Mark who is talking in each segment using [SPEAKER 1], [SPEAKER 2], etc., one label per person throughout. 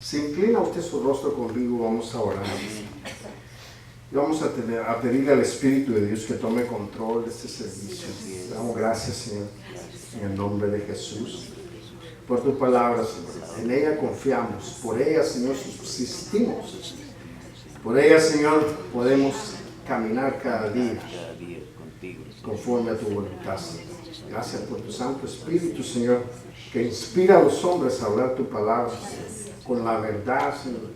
[SPEAKER 1] Se inclina usted su rostro conmigo, vamos a orar. Y vamos a pedirle al Espíritu de Dios que tome control de este servicio. Damos gracias, Señor, en el nombre de Jesús, por tu palabra, Señor. En ella confiamos, por ella, Señor, subsistimos. Por ella, Señor, podemos caminar cada día conforme a tu voluntad, Señor. Gracias por tu Santo Espíritu, Señor, que inspira a los hombres a hablar tu palabra, Señor, con la verdad, Señor,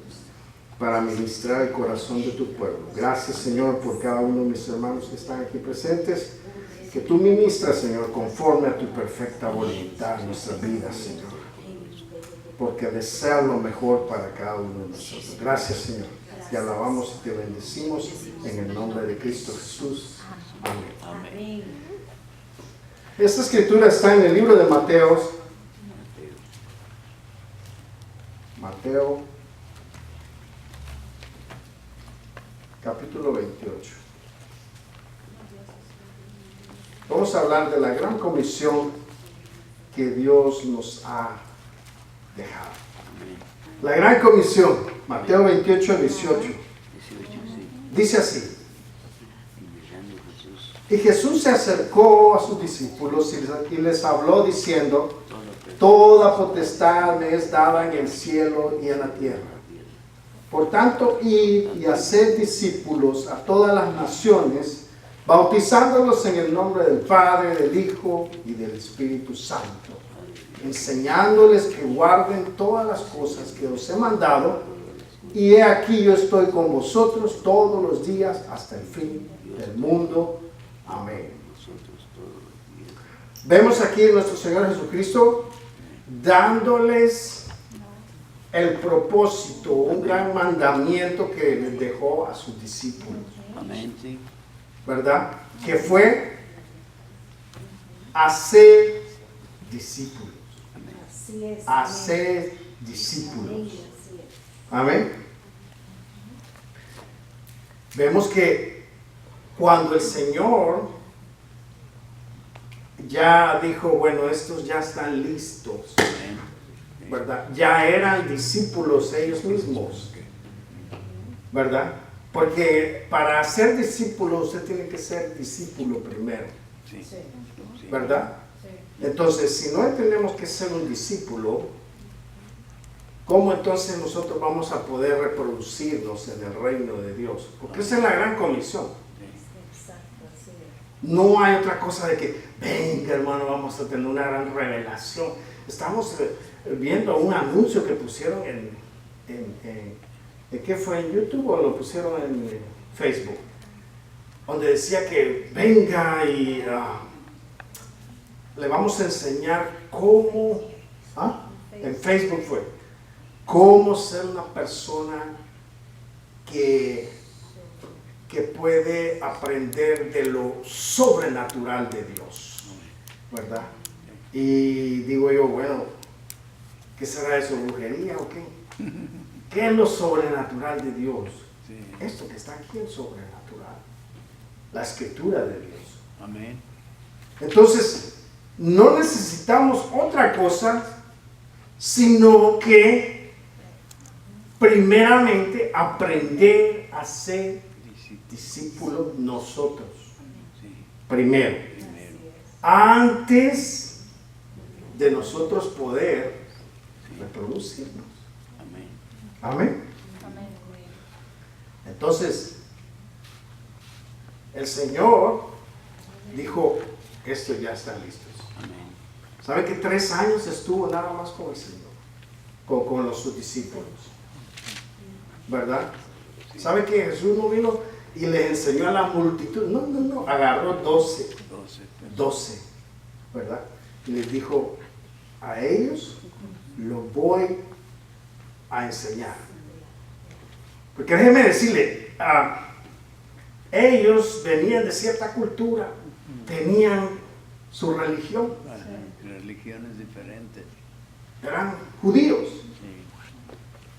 [SPEAKER 1] para ministrar el corazón de tu pueblo. Gracias, Señor, por cada uno de mis hermanos que están aquí presentes. Que tú ministras, Señor, conforme a tu perfecta voluntad en nuestras vidas, Señor. Porque deseas lo mejor para cada uno de nosotros. Gracias, Señor. Te alabamos y te bendecimos en el nombre de Cristo Jesús. Amén. Amén. Esta escritura está en el libro de Mateo. Mateo, capítulo 28. Vamos a hablar de la gran comisión que Dios nos ha dejado. La gran comisión, Mateo 28, 18. Dice así. Y Jesús se acercó a sus discípulos y les habló diciendo: toda potestad me es dada en el cielo y en la tierra. Por tanto, id y haced discípulos a todas las naciones, bautizándolos en el nombre del Padre, del Hijo y del Espíritu Santo, enseñándoles que guarden todas las cosas que os he mandado, y he aquí yo estoy con vosotros todos los días hasta el fin del mundo. Amén. Vemos aquí a nuestro Señor Jesucristo dándoles el propósito, un gran mandamiento que les dejó a sus discípulos. Amén. ¿Verdad? Que fue hacer discípulos. Hacer discípulos. Amén. Vemos que cuando el Señor ya dijo, bueno, estos ya están listos, ¿verdad? Ya eran discípulos ellos mismos, ¿verdad? Porque para ser discípulo usted tiene que ser discípulo primero, ¿verdad? Entonces, si no tenemos que ser un discípulo, ¿cómo entonces nosotros vamos a poder reproducirnos en el reino de Dios? Porque esa es la gran comisión. No hay otra cosa de que, venga hermano, vamos a tener una gran revelación. Estamos viendo un anuncio que pusieron ¿qué fue? ¿En YouTube o lo pusieron en Facebook? Donde decía que venga y le vamos a enseñar cómo, en Facebook fue, cómo ser una persona que puede aprender de lo sobrenatural de Dios, ¿verdad? Y digo yo, bueno, ¿qué será eso? ¿Brujería o qué? ¿Qué es lo sobrenatural de Dios? Esto que está aquí es sobrenatural, la escritura de Dios. Amén. Entonces, no necesitamos otra cosa, sino que primeramente aprender a ser discípulos nosotros, primero, antes de nosotros poder reproducirnos. Amén. Entonces, el Señor dijo, estos ya están listos. ¿Sabe que 3 años estuvo nada más con el Señor, con sus discípulos? ¿Verdad? ¿Sabe que Jesús no vino y les enseñó a la multitud? No, agarró 12, ¿verdad? Y les dijo, a ellos los voy a enseñar. Porque déjeme decirle, ellos venían de cierta cultura, tenían su religión.
[SPEAKER 2] Religiones diferentes.
[SPEAKER 1] Eran judíos.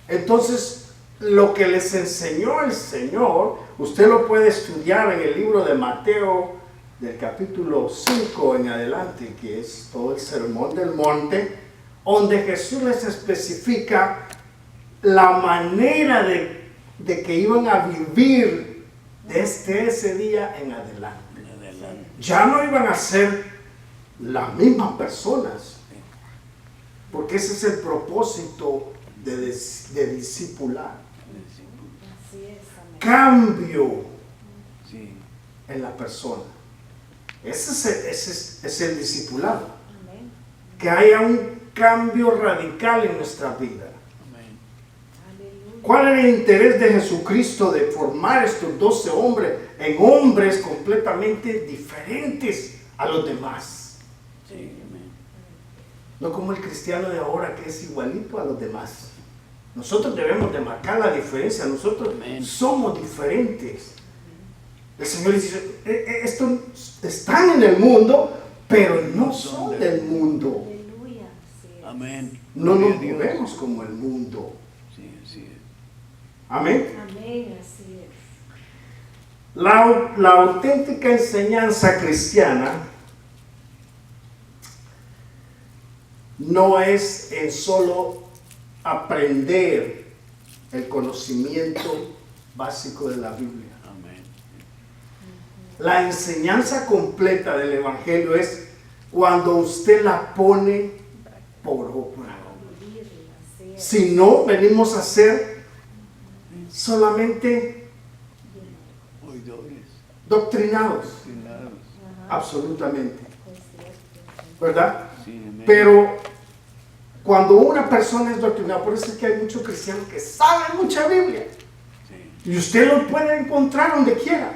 [SPEAKER 1] Entonces, lo que les enseñó el Señor, usted lo puede estudiar en el libro de Mateo, del capítulo 5 en adelante, que es todo el sermón del monte, donde Jesús les especifica la manera de que iban a vivir desde ese día en adelante. Ya no iban a ser las mismas personas, porque ese es el propósito de discipular. Cambio en la persona. Ese es el discipulado. Que haya un cambio radical en nuestra vida. ¿Cuál era el interés de Jesucristo de formar estos 12 hombres en hombres completamente diferentes a los demás? No como el cristiano de ahora que es igualito a los demás. Nosotros debemos de marcar la diferencia. Nosotros somos diferentes. El Señor dice, estos están en el mundo, pero no son del mundo.
[SPEAKER 2] Amén.
[SPEAKER 1] No nos movemos como el mundo.
[SPEAKER 2] Sí, así es.
[SPEAKER 1] Amén.
[SPEAKER 3] Amén, así es.
[SPEAKER 1] La auténtica enseñanza cristiana no es en solo aprender el conocimiento básico de la Biblia.
[SPEAKER 2] Amén.
[SPEAKER 1] La enseñanza completa del Evangelio es cuando usted la pone por obra. Si no, venimos a ser solamente
[SPEAKER 2] Oidores.
[SPEAKER 1] doctrinados,
[SPEAKER 2] Claro.
[SPEAKER 1] absolutamente, ¿verdad?
[SPEAKER 2] Sí, amén.
[SPEAKER 1] Pero cuando una persona es doctrinada, por eso es que hay muchos cristianos que saben mucha Biblia,
[SPEAKER 2] Sí,
[SPEAKER 1] y usted lo puede encontrar donde quiera.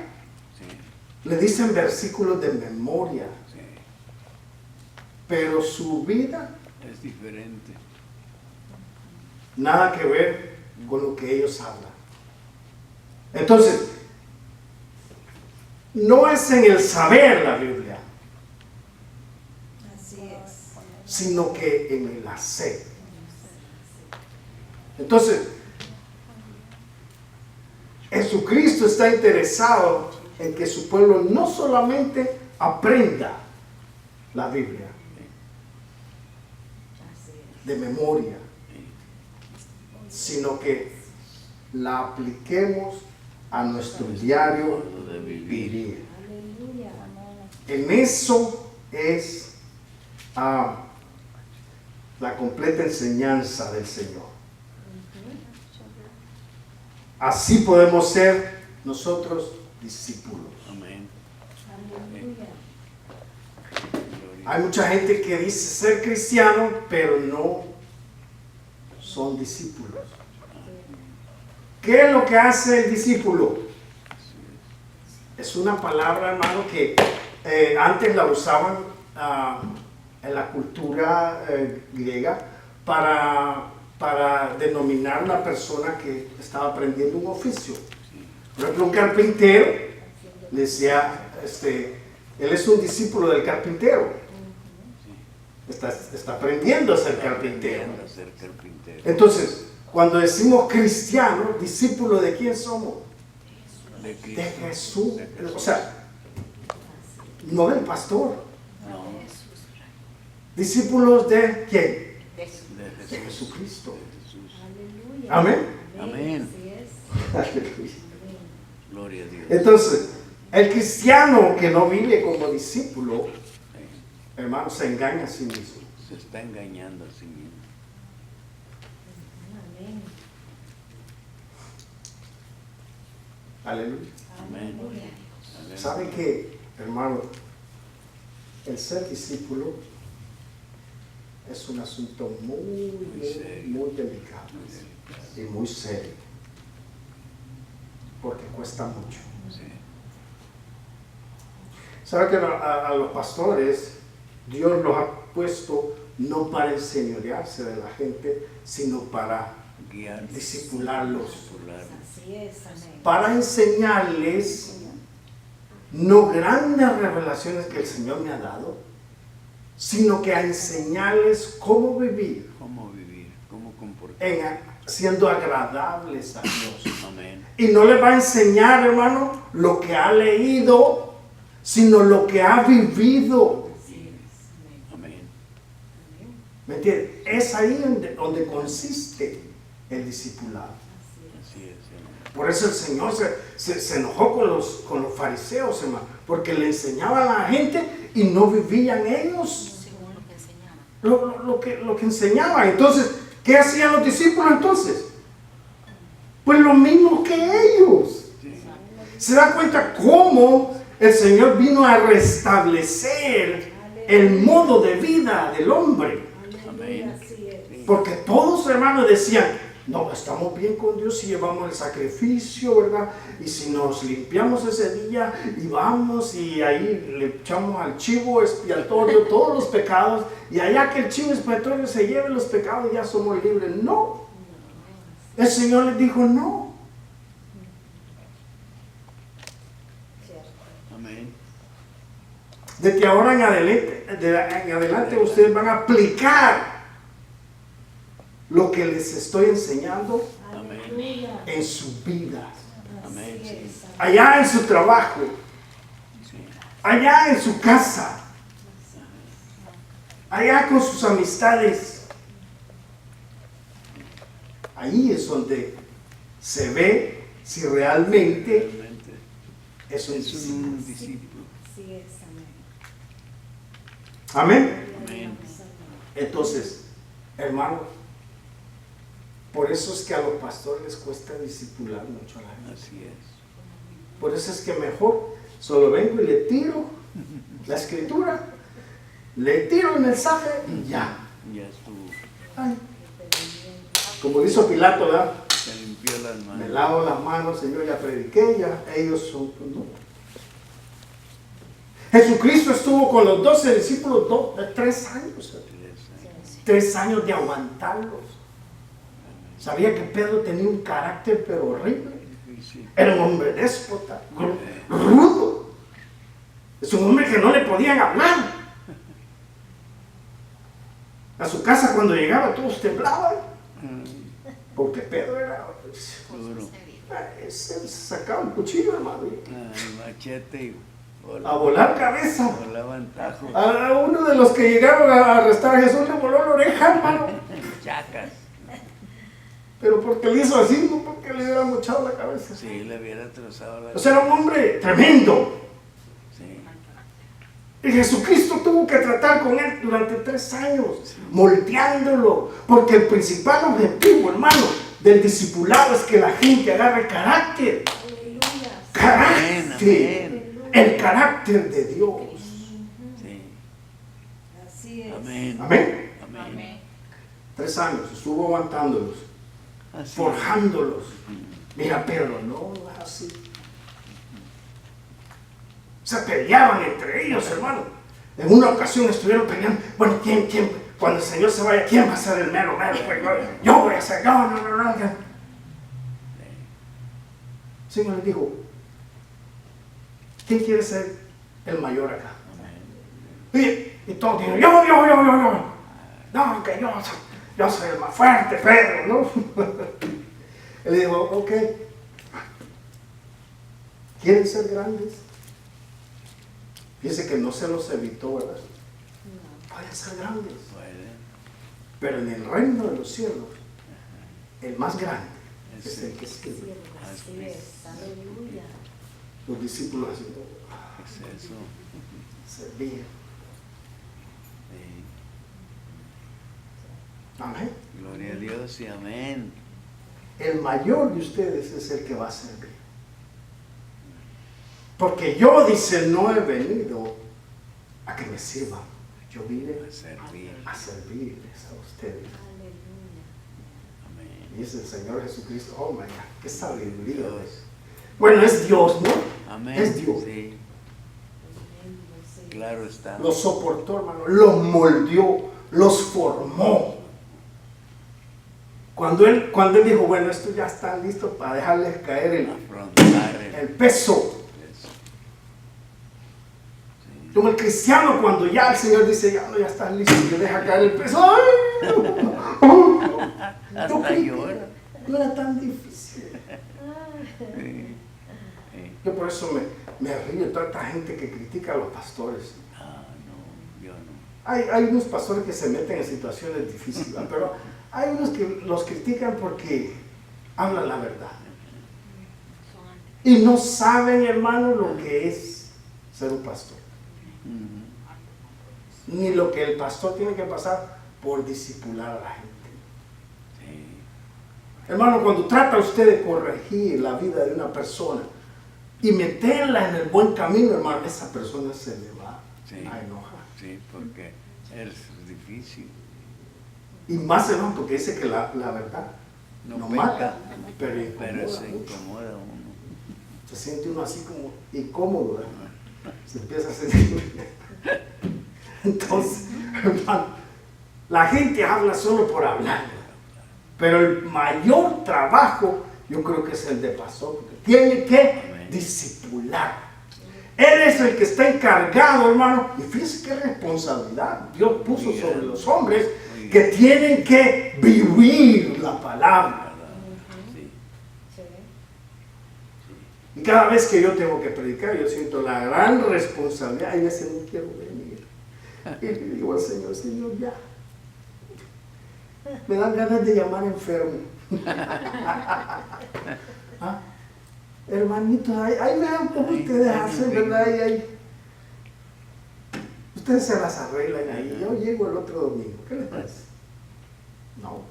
[SPEAKER 2] sí,
[SPEAKER 1] Le dicen versículos de memoria,
[SPEAKER 2] sí.
[SPEAKER 1] pero su vida
[SPEAKER 2] Es diferente.
[SPEAKER 1] nada que ver con lo que ellos hablan. Entonces, no es en el saber la Biblia,
[SPEAKER 3] Así es.
[SPEAKER 1] sino que en el hacer. Entonces, Jesucristo está interesado en que su pueblo no solamente aprenda la Biblia
[SPEAKER 3] Así es.
[SPEAKER 1] de memoria, sino que la apliquemos a nuestro diario
[SPEAKER 2] Modo de vivir.
[SPEAKER 1] vivir.
[SPEAKER 3] Aleluya.
[SPEAKER 1] En eso es la completa enseñanza del Señor. Así podemos ser nosotros discípulos.
[SPEAKER 2] Amén.
[SPEAKER 3] Aleluya.
[SPEAKER 2] Gloria.
[SPEAKER 1] Hay mucha gente que dice ser cristiano, pero no son discípulos. ¿Qué es lo que hace el discípulo? Es una palabra, hermano, que antes la usaban en la cultura griega para denominar a una persona que estaba aprendiendo un oficio. Por ejemplo, un carpintero le decía, él es un discípulo del carpintero. Está aprendiendo a ser carpintero.
[SPEAKER 2] Aprendiendo a ser carpintero.
[SPEAKER 1] Entonces, cuando decimos cristiano, discípulo de quién somos?
[SPEAKER 2] De Cristo.
[SPEAKER 1] De Jesús.
[SPEAKER 2] De Jesús.
[SPEAKER 1] O sea, no del pastor.
[SPEAKER 2] No,
[SPEAKER 1] Discípulos de quién?
[SPEAKER 2] de
[SPEAKER 1] De
[SPEAKER 2] Jesús.
[SPEAKER 1] Jesucristo.
[SPEAKER 2] De Jesús.
[SPEAKER 3] Aleluya.
[SPEAKER 1] Amén.
[SPEAKER 2] Amén.
[SPEAKER 3] Así es.
[SPEAKER 2] Gloria a Dios.
[SPEAKER 1] Entonces, el cristiano que no vive como discípulo,
[SPEAKER 2] Sí.
[SPEAKER 1] hermano, se engaña a sí mismo.
[SPEAKER 2] Se está engañando a sí mismo.
[SPEAKER 3] Amén.
[SPEAKER 1] Aleluya.
[SPEAKER 2] Amén.
[SPEAKER 3] Aleluya.
[SPEAKER 2] Amén.
[SPEAKER 1] ¿Sabe qué, hermano? El ser discípulo es un asunto muy
[SPEAKER 2] serio.
[SPEAKER 1] muy delicado y muy serio, porque cuesta mucho.
[SPEAKER 2] Sí.
[SPEAKER 1] ¿Sabe que a los pastores Dios los ha puesto no para enseñorearse de la gente, sino para
[SPEAKER 2] Guiar.
[SPEAKER 1] discipularlos,
[SPEAKER 2] Discipularlos.
[SPEAKER 3] Así es. Amén.
[SPEAKER 1] para enseñarles no grandes revelaciones que el Señor me ha dado, sino que a enseñarles cómo vivir
[SPEAKER 2] Cómo vivir, cómo comportarse.
[SPEAKER 1] siendo agradables a Dios.
[SPEAKER 2] Amén.
[SPEAKER 1] Y no les va a enseñar, hermano, lo que ha leído, sino lo que ha vivido.
[SPEAKER 3] Así es. Amén.
[SPEAKER 2] Amén.
[SPEAKER 1] ¿Me entiendes? Es ahí donde consiste el discipulado.
[SPEAKER 2] Así es, hermano.
[SPEAKER 1] Por eso el Señor se enojó con los fariseos, hermano, porque le enseñaban a la gente y no vivían ellos
[SPEAKER 4] Según lo que enseñaban.
[SPEAKER 1] lo que enseñaban. Entonces, ¿qué hacían los discípulos entonces? Pues lo mismo que ellos.
[SPEAKER 2] Sí.
[SPEAKER 1] ¿Se da cuenta cómo el Señor vino a restablecer el modo de vida del hombre?
[SPEAKER 3] Aleluya, así es.
[SPEAKER 2] Sí.
[SPEAKER 1] Porque todos, hermanos, decían, no, estamos bien con Dios si llevamos el sacrificio, ¿verdad? Y si nos limpiamos ese día y vamos y ahí le echamos al chivo expiatorio todos los pecados, y allá que el chivo expiatorio se lleve los pecados ya somos libres. No. El Señor les dijo no.
[SPEAKER 3] Cierto.
[SPEAKER 2] Amén.
[SPEAKER 1] De que ahora en adelante ustedes van a aplicar lo que les estoy enseñando
[SPEAKER 3] Aleluya.
[SPEAKER 1] en su vida.
[SPEAKER 2] Amén,
[SPEAKER 3] Así
[SPEAKER 2] sí.
[SPEAKER 3] es.
[SPEAKER 1] Allá en su trabajo,
[SPEAKER 2] Sí.
[SPEAKER 1] allá en su casa, allá con sus amistades. Ahí es donde se ve si realmente
[SPEAKER 2] Realmente
[SPEAKER 1] es un
[SPEAKER 2] es
[SPEAKER 1] discípulo.
[SPEAKER 2] un discípulo.
[SPEAKER 3] Así es, amén.
[SPEAKER 1] Amén.
[SPEAKER 2] Amén.
[SPEAKER 1] Entonces, hermano, por eso es que a los pastores les cuesta discipular mucho a la gente.
[SPEAKER 2] Así es.
[SPEAKER 1] Por eso es que mejor solo vengo y le tiro la escritura, le tiro el mensaje y ya.
[SPEAKER 2] Ya estuvo.
[SPEAKER 1] Ay, como dijo Pilato, ¿verdad?
[SPEAKER 2] Se limpió las
[SPEAKER 1] Me
[SPEAKER 2] manos.
[SPEAKER 1] lavo las manos, Señor, ya prediqué, ya ellos son... ¿no? Jesucristo estuvo con los 12 discípulos 3 años. 3 años de aguantarlos. Sabía que Pedro tenía un carácter pero horrible.
[SPEAKER 2] Difícil.
[SPEAKER 1] Era un hombre déspota, rudo. Es un hombre que no le podían hablar. A su casa cuando llegaba todos temblaban. Porque Pedro era...
[SPEAKER 2] Duro.
[SPEAKER 1] Se sacaba el cuchillo, hermano.
[SPEAKER 2] El machete y
[SPEAKER 1] A volar cabeza.
[SPEAKER 2] volaban tajo.
[SPEAKER 1] A uno de los que llegaron a arrestar a Jesús le voló la oreja, hermano.
[SPEAKER 2] Chacas.
[SPEAKER 1] Pero porque le hizo así, no porque le hubiera mochado la cabeza.
[SPEAKER 2] Sí, le hubiera trozado la
[SPEAKER 1] O sea, era un hombre tremendo.
[SPEAKER 2] Sí.
[SPEAKER 1] Y Jesucristo tuvo que tratar con él durante 3 años, moldeándolo. Porque el principal objetivo, hermano, del discipulado es que la gente agarre carácter.
[SPEAKER 3] Aleluya.
[SPEAKER 1] Carácter.
[SPEAKER 2] Amén.
[SPEAKER 1] El carácter de Dios.
[SPEAKER 2] Sí.
[SPEAKER 3] Así es.
[SPEAKER 2] Amén.
[SPEAKER 1] Amén.
[SPEAKER 2] Amén.
[SPEAKER 1] 3 años estuvo aguantándolos,
[SPEAKER 2] Así
[SPEAKER 1] forjándolos. Mira, Pedro, no es así. Se peleaban entre ellos, hermano. En una ocasión estuvieron peleando. Bueno, ¿quién? Cuando el Señor se vaya, ¿quién va a ser el mero? Pues yo voy a ser. No. El Señor les dijo, ¿quién quiere ser el mayor acá? Y todos dijeron, yo. No, que yo soy el más fuerte, Pedro, ¿no? Él le dijo, ok. ¿Quieren ser grandes? Fíjense que no se los evitó, ¿verdad? Vayan a ser grandes.
[SPEAKER 2] Puede.
[SPEAKER 1] Pero en el reino de los cielos, el más grande es el que sirve.
[SPEAKER 3] Así es. Aleluya.
[SPEAKER 1] Los discípulos haciendo,
[SPEAKER 2] Es eso.
[SPEAKER 1] servían.
[SPEAKER 2] Sí.
[SPEAKER 1] Amén.
[SPEAKER 2] Gloria a Dios y amén.
[SPEAKER 1] El mayor de ustedes es el que va a servir. Porque yo, dice, no he venido a que me sirvan. Yo vine
[SPEAKER 2] A servir.
[SPEAKER 1] a servirles a ustedes.
[SPEAKER 3] Aleluya.
[SPEAKER 2] Amén.
[SPEAKER 1] Y dice el Señor Jesucristo, oh my God, qué sabiduría.
[SPEAKER 2] Dios.
[SPEAKER 1] Bueno, es Dios, ¿no?
[SPEAKER 2] Amén.
[SPEAKER 1] Es Dios.
[SPEAKER 2] Sí, claro está.
[SPEAKER 1] Los soportó, hermano, los moldeó, los formó. Cuando él dijo, bueno, esto ya está listo para dejarles caer
[SPEAKER 2] Afrontar
[SPEAKER 1] el peso.
[SPEAKER 2] eso. Sí.
[SPEAKER 1] Como el cristiano, cuando ya el Señor dice, ya no, ya estás listo, y deja caer el peso. ¡Ay!
[SPEAKER 2] Hasta llora.
[SPEAKER 1] No era tan difícil.
[SPEAKER 2] Sí. Sí.
[SPEAKER 1] Yo por eso me río de toda esta gente que critica a los pastores.
[SPEAKER 2] Ah, no, yo no.
[SPEAKER 1] Hay unos pastores que se meten en situaciones difíciles, pero hay unos que los critican porque hablan la verdad. Y no saben, hermano, lo que es ser un pastor. Ni lo que el pastor tiene que pasar por discipular a la gente. Hermano, cuando trata usted de corregir la vida de una persona y meterla en el buen camino, hermano, esa persona se le va a enojar.
[SPEAKER 2] Sí, porque es difícil.
[SPEAKER 1] Y más, hermano, porque dice que la verdad no mata, pero
[SPEAKER 2] se
[SPEAKER 1] incomoda mucho.
[SPEAKER 2] incomoda uno.
[SPEAKER 1] Se siente uno así como incómodo, ¿verdad? Se empieza a sentir. Entonces, hermano, la gente habla solo por hablar, pero el mayor trabajo yo creo que es el de pastor, porque tiene que discipular. Él es el que está encargado, hermano, y fíjense qué responsabilidad Dios puso sobre los hombres que tienen que vivir la palabra. Y cada vez que yo tengo que predicar, yo siento la gran responsabilidad. Y a veces no quiero venir. Y le digo al Señor, Señor, ya. Me dan ganas de llamar enfermo. ¿Ah? Hermanitos, ahí vean cómo ustedes hacen, ¿verdad? Ustedes se las arreglan ahí. Yo llego el otro domingo. ¿Qué les parece? No.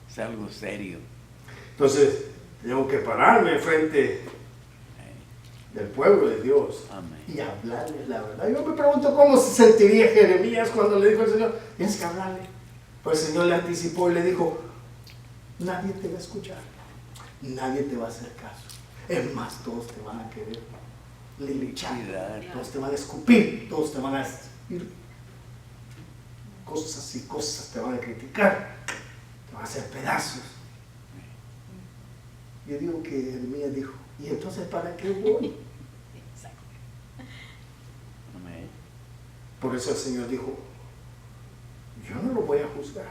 [SPEAKER 2] Es algo serio.
[SPEAKER 1] Entonces, tengo que pararme frente del pueblo de Dios.
[SPEAKER 2] Amén.
[SPEAKER 1] Y hablarles la verdad. Yo me pregunto cómo se sentiría Jeremías cuando le dijo al Señor, tienes que hablarle. Pues el Señor le anticipó y le dijo, nadie te va a escuchar, nadie te va a hacer caso. Es más, todos te van a querer linchar, todos te van a escupir, todos te van a decir cosas y cosas, te van a criticar, te van a hacer pedazos. Yo digo que Jeremías dijo, ¿y entonces para qué voy?
[SPEAKER 2] Amén.
[SPEAKER 1] Por eso el Señor dijo, yo no lo voy a juzgar.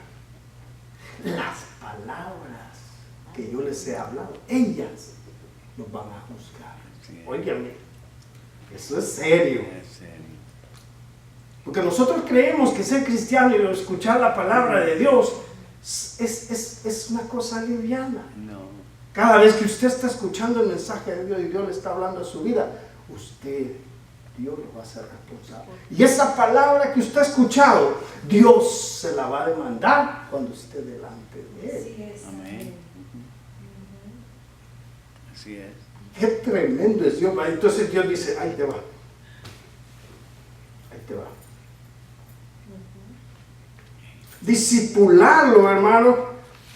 [SPEAKER 1] Las palabras que yo les he hablado, ellas nos van a juzgar.
[SPEAKER 2] Sí.
[SPEAKER 1] Óigame, eso es serio.
[SPEAKER 2] Es serio.
[SPEAKER 1] Porque nosotros creemos que ser cristiano y escuchar la palabra de Dios es una cosa liviana.
[SPEAKER 2] No.
[SPEAKER 1] Cada vez que usted está escuchando el mensaje de Dios y Dios le está hablando a su vida, Dios lo va a hacer responsable. Y esa palabra que usted ha escuchado, Dios se la va a demandar cuando esté delante de Él.
[SPEAKER 2] Amén. Así es.
[SPEAKER 1] Qué tremendo es Dios. Entonces Dios dice, ahí te va. Ahí te va. Discipularlo, hermano,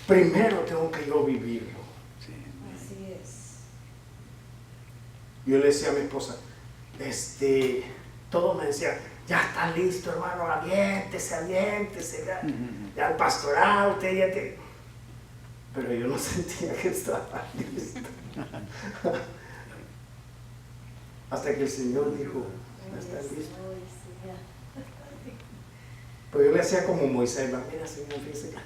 [SPEAKER 1] primero tengo que yo vivirlo.
[SPEAKER 2] Sí.
[SPEAKER 3] Así es.
[SPEAKER 1] Yo le decía a mi esposa, todo me decía, ya está listo, hermano, aviéntese, ya el pastorado, usted ya te... Pero yo no sentía que estaba listo. Hasta que el Señor dijo, ya está listo. Pero yo le hacía como Moisés, mira, Señor, fíjese que a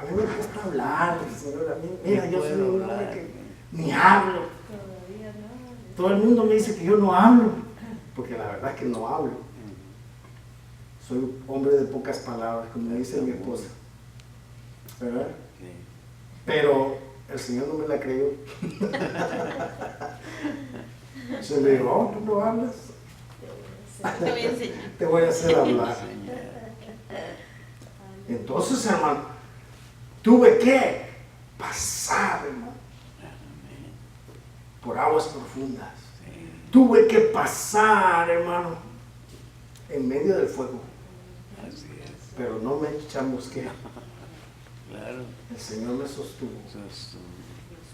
[SPEAKER 1] mí me gusta hablar, Señor, a mí, mira, yo soy un hombre que ni hablo. Todo el mundo me dice que yo no hablo, porque la verdad es que no hablo. Soy un hombre de pocas palabras, como me dice mi esposa. ¿Verdad?
[SPEAKER 2] Sí.
[SPEAKER 1] Pero el Señor no me la creyó. Se le dijo, oh, tú no hablas.
[SPEAKER 4] Te voy a enseñar.
[SPEAKER 1] Te voy a hacer hablar.
[SPEAKER 2] Señor.
[SPEAKER 1] Entonces, hermano, tuve que pasar, hermano,
[SPEAKER 2] Amén.
[SPEAKER 1] por aguas profundas.
[SPEAKER 2] Sí.
[SPEAKER 1] Tuve que pasar, hermano, en medio del fuego.
[SPEAKER 2] Así es.
[SPEAKER 1] Pero no me chamusqué.
[SPEAKER 2] Claro.
[SPEAKER 1] El Señor me sostuvo.
[SPEAKER 2] Sos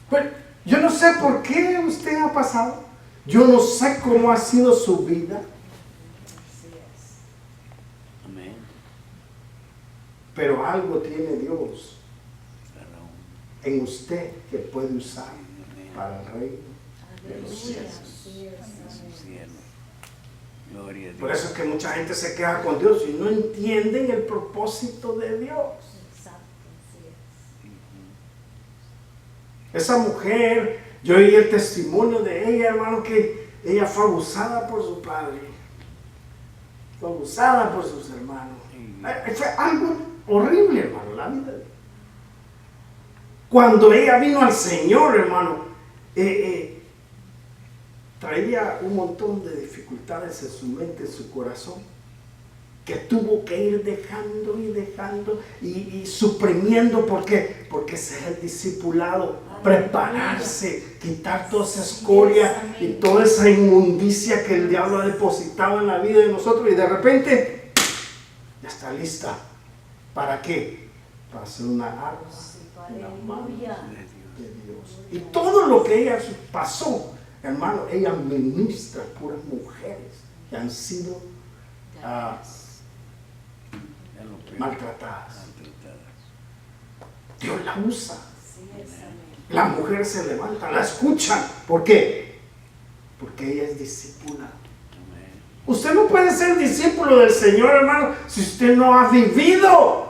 [SPEAKER 1] Pero yo no sé por qué usted ha pasado. Yo no sé cómo ha sido su vida.
[SPEAKER 3] Así es.
[SPEAKER 2] Amén.
[SPEAKER 1] Pero algo tiene Dios
[SPEAKER 2] Claro.
[SPEAKER 1] en usted que puede usar
[SPEAKER 2] Amén.
[SPEAKER 1] para el reino de los
[SPEAKER 3] Aleluya.
[SPEAKER 1] cielos.
[SPEAKER 3] Así es.
[SPEAKER 2] En su
[SPEAKER 3] Amén.
[SPEAKER 2] cielo. Gloria a Dios.
[SPEAKER 1] Por eso es que mucha gente se queja con Dios y no entienden el propósito de Dios.
[SPEAKER 3] Exacto. Así es.
[SPEAKER 2] Ujú.
[SPEAKER 1] Esa mujer, yo oí el testimonio de ella, hermano, que ella fue abusada por su padre, fue abusada por sus hermanos. Fue algo horrible, hermano, la vida. Cuando ella vino al Señor, hermano, traía un montón de dificultades en su mente, en su corazón, que tuvo que ir dejando y suprimiendo. ¿Por qué? Porque ese es el discipulado, prepararse, quitar toda esa escoria y toda esa inmundicia que el diablo ha depositado en la vida de nosotros, y de repente ya está lista. ¿Para qué? Para hacer una arma en la mano de Dios. Y todo lo que ella pasó, hermano, ella ministra puras mujeres que han sido maltratadas. Dios la usa. La mujer se levanta, la escuchan. ¿Por qué? Porque ella es discípula. Usted no puede ser discípulo del Señor, hermano, si usted no ha vivido.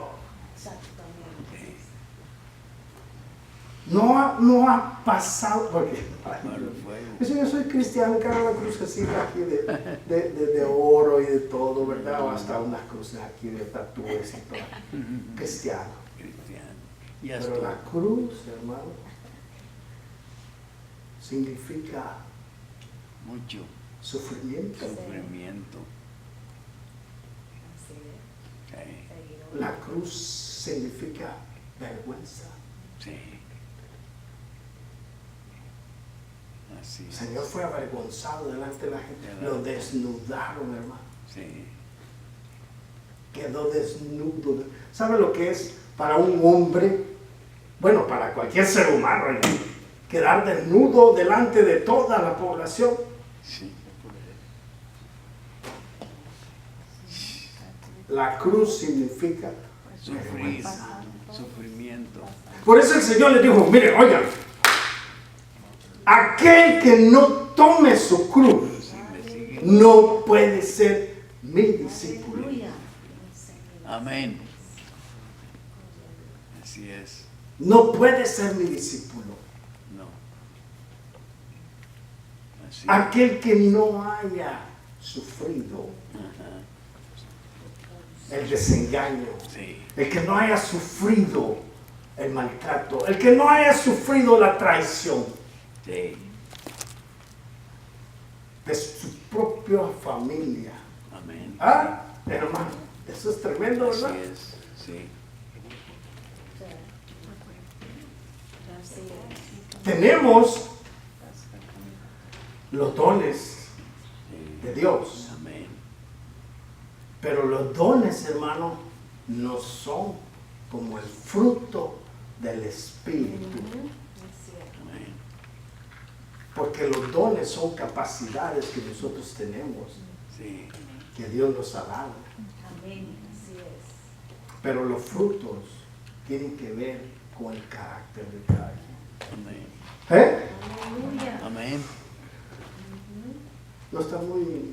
[SPEAKER 1] No ha pasado. Porque yo soy cristiano, cargo la crucecita aquí de oro y de todo, ¿verdad? O hasta unas cruces aquí de tatúes y todo. Cristiano. Pero la cruz, hermano, significa
[SPEAKER 2] mucho
[SPEAKER 1] sufrimiento. La cruz significa vergüenza.
[SPEAKER 2] Sí. Así
[SPEAKER 1] El Señor fue avergonzado delante de la gente. Lo desnudaron, hermano.
[SPEAKER 2] Sí.
[SPEAKER 1] Quedó desnudo. ¿Sabe lo que es para un hombre? Bueno, para cualquier ser humano, hermano, quedar desnudo delante de toda la población.
[SPEAKER 2] Sí.
[SPEAKER 1] La cruz significa
[SPEAKER 2] Sufrir, sufrimiento.
[SPEAKER 1] Por eso el Señor le dijo, mire, oigan, aquel que no tome su cruz no puede ser mi discípulo.
[SPEAKER 2] Amén. Así es.
[SPEAKER 1] No puede ser mi discípulo.
[SPEAKER 2] No. Así
[SPEAKER 1] Aquel que no haya sufrido el desengaño,
[SPEAKER 2] sí.
[SPEAKER 1] el que no haya sufrido el maltrato, el que no haya sufrido la traición
[SPEAKER 2] Sí.
[SPEAKER 1] de su propia familia.
[SPEAKER 2] Amén.
[SPEAKER 1] Ah, hermano, eso es tremendo,
[SPEAKER 2] Así
[SPEAKER 1] ¿verdad?
[SPEAKER 2] es. Sí.
[SPEAKER 1] Tenemos los dones
[SPEAKER 2] Sí.
[SPEAKER 1] de Dios,
[SPEAKER 2] Amén.
[SPEAKER 1] pero los dones, hermano, no son como el fruto del Espíritu,
[SPEAKER 2] Amén.
[SPEAKER 1] porque los dones son capacidades que nosotros tenemos,
[SPEAKER 2] Sí.
[SPEAKER 1] que Dios nos ha dado,
[SPEAKER 3] Amén, así es.
[SPEAKER 1] pero los frutos tienen que ver con el carácter de cada quien.
[SPEAKER 2] Amén.
[SPEAKER 1] ¿Eh?
[SPEAKER 3] Aleluya.
[SPEAKER 2] Amén.
[SPEAKER 1] No está muy...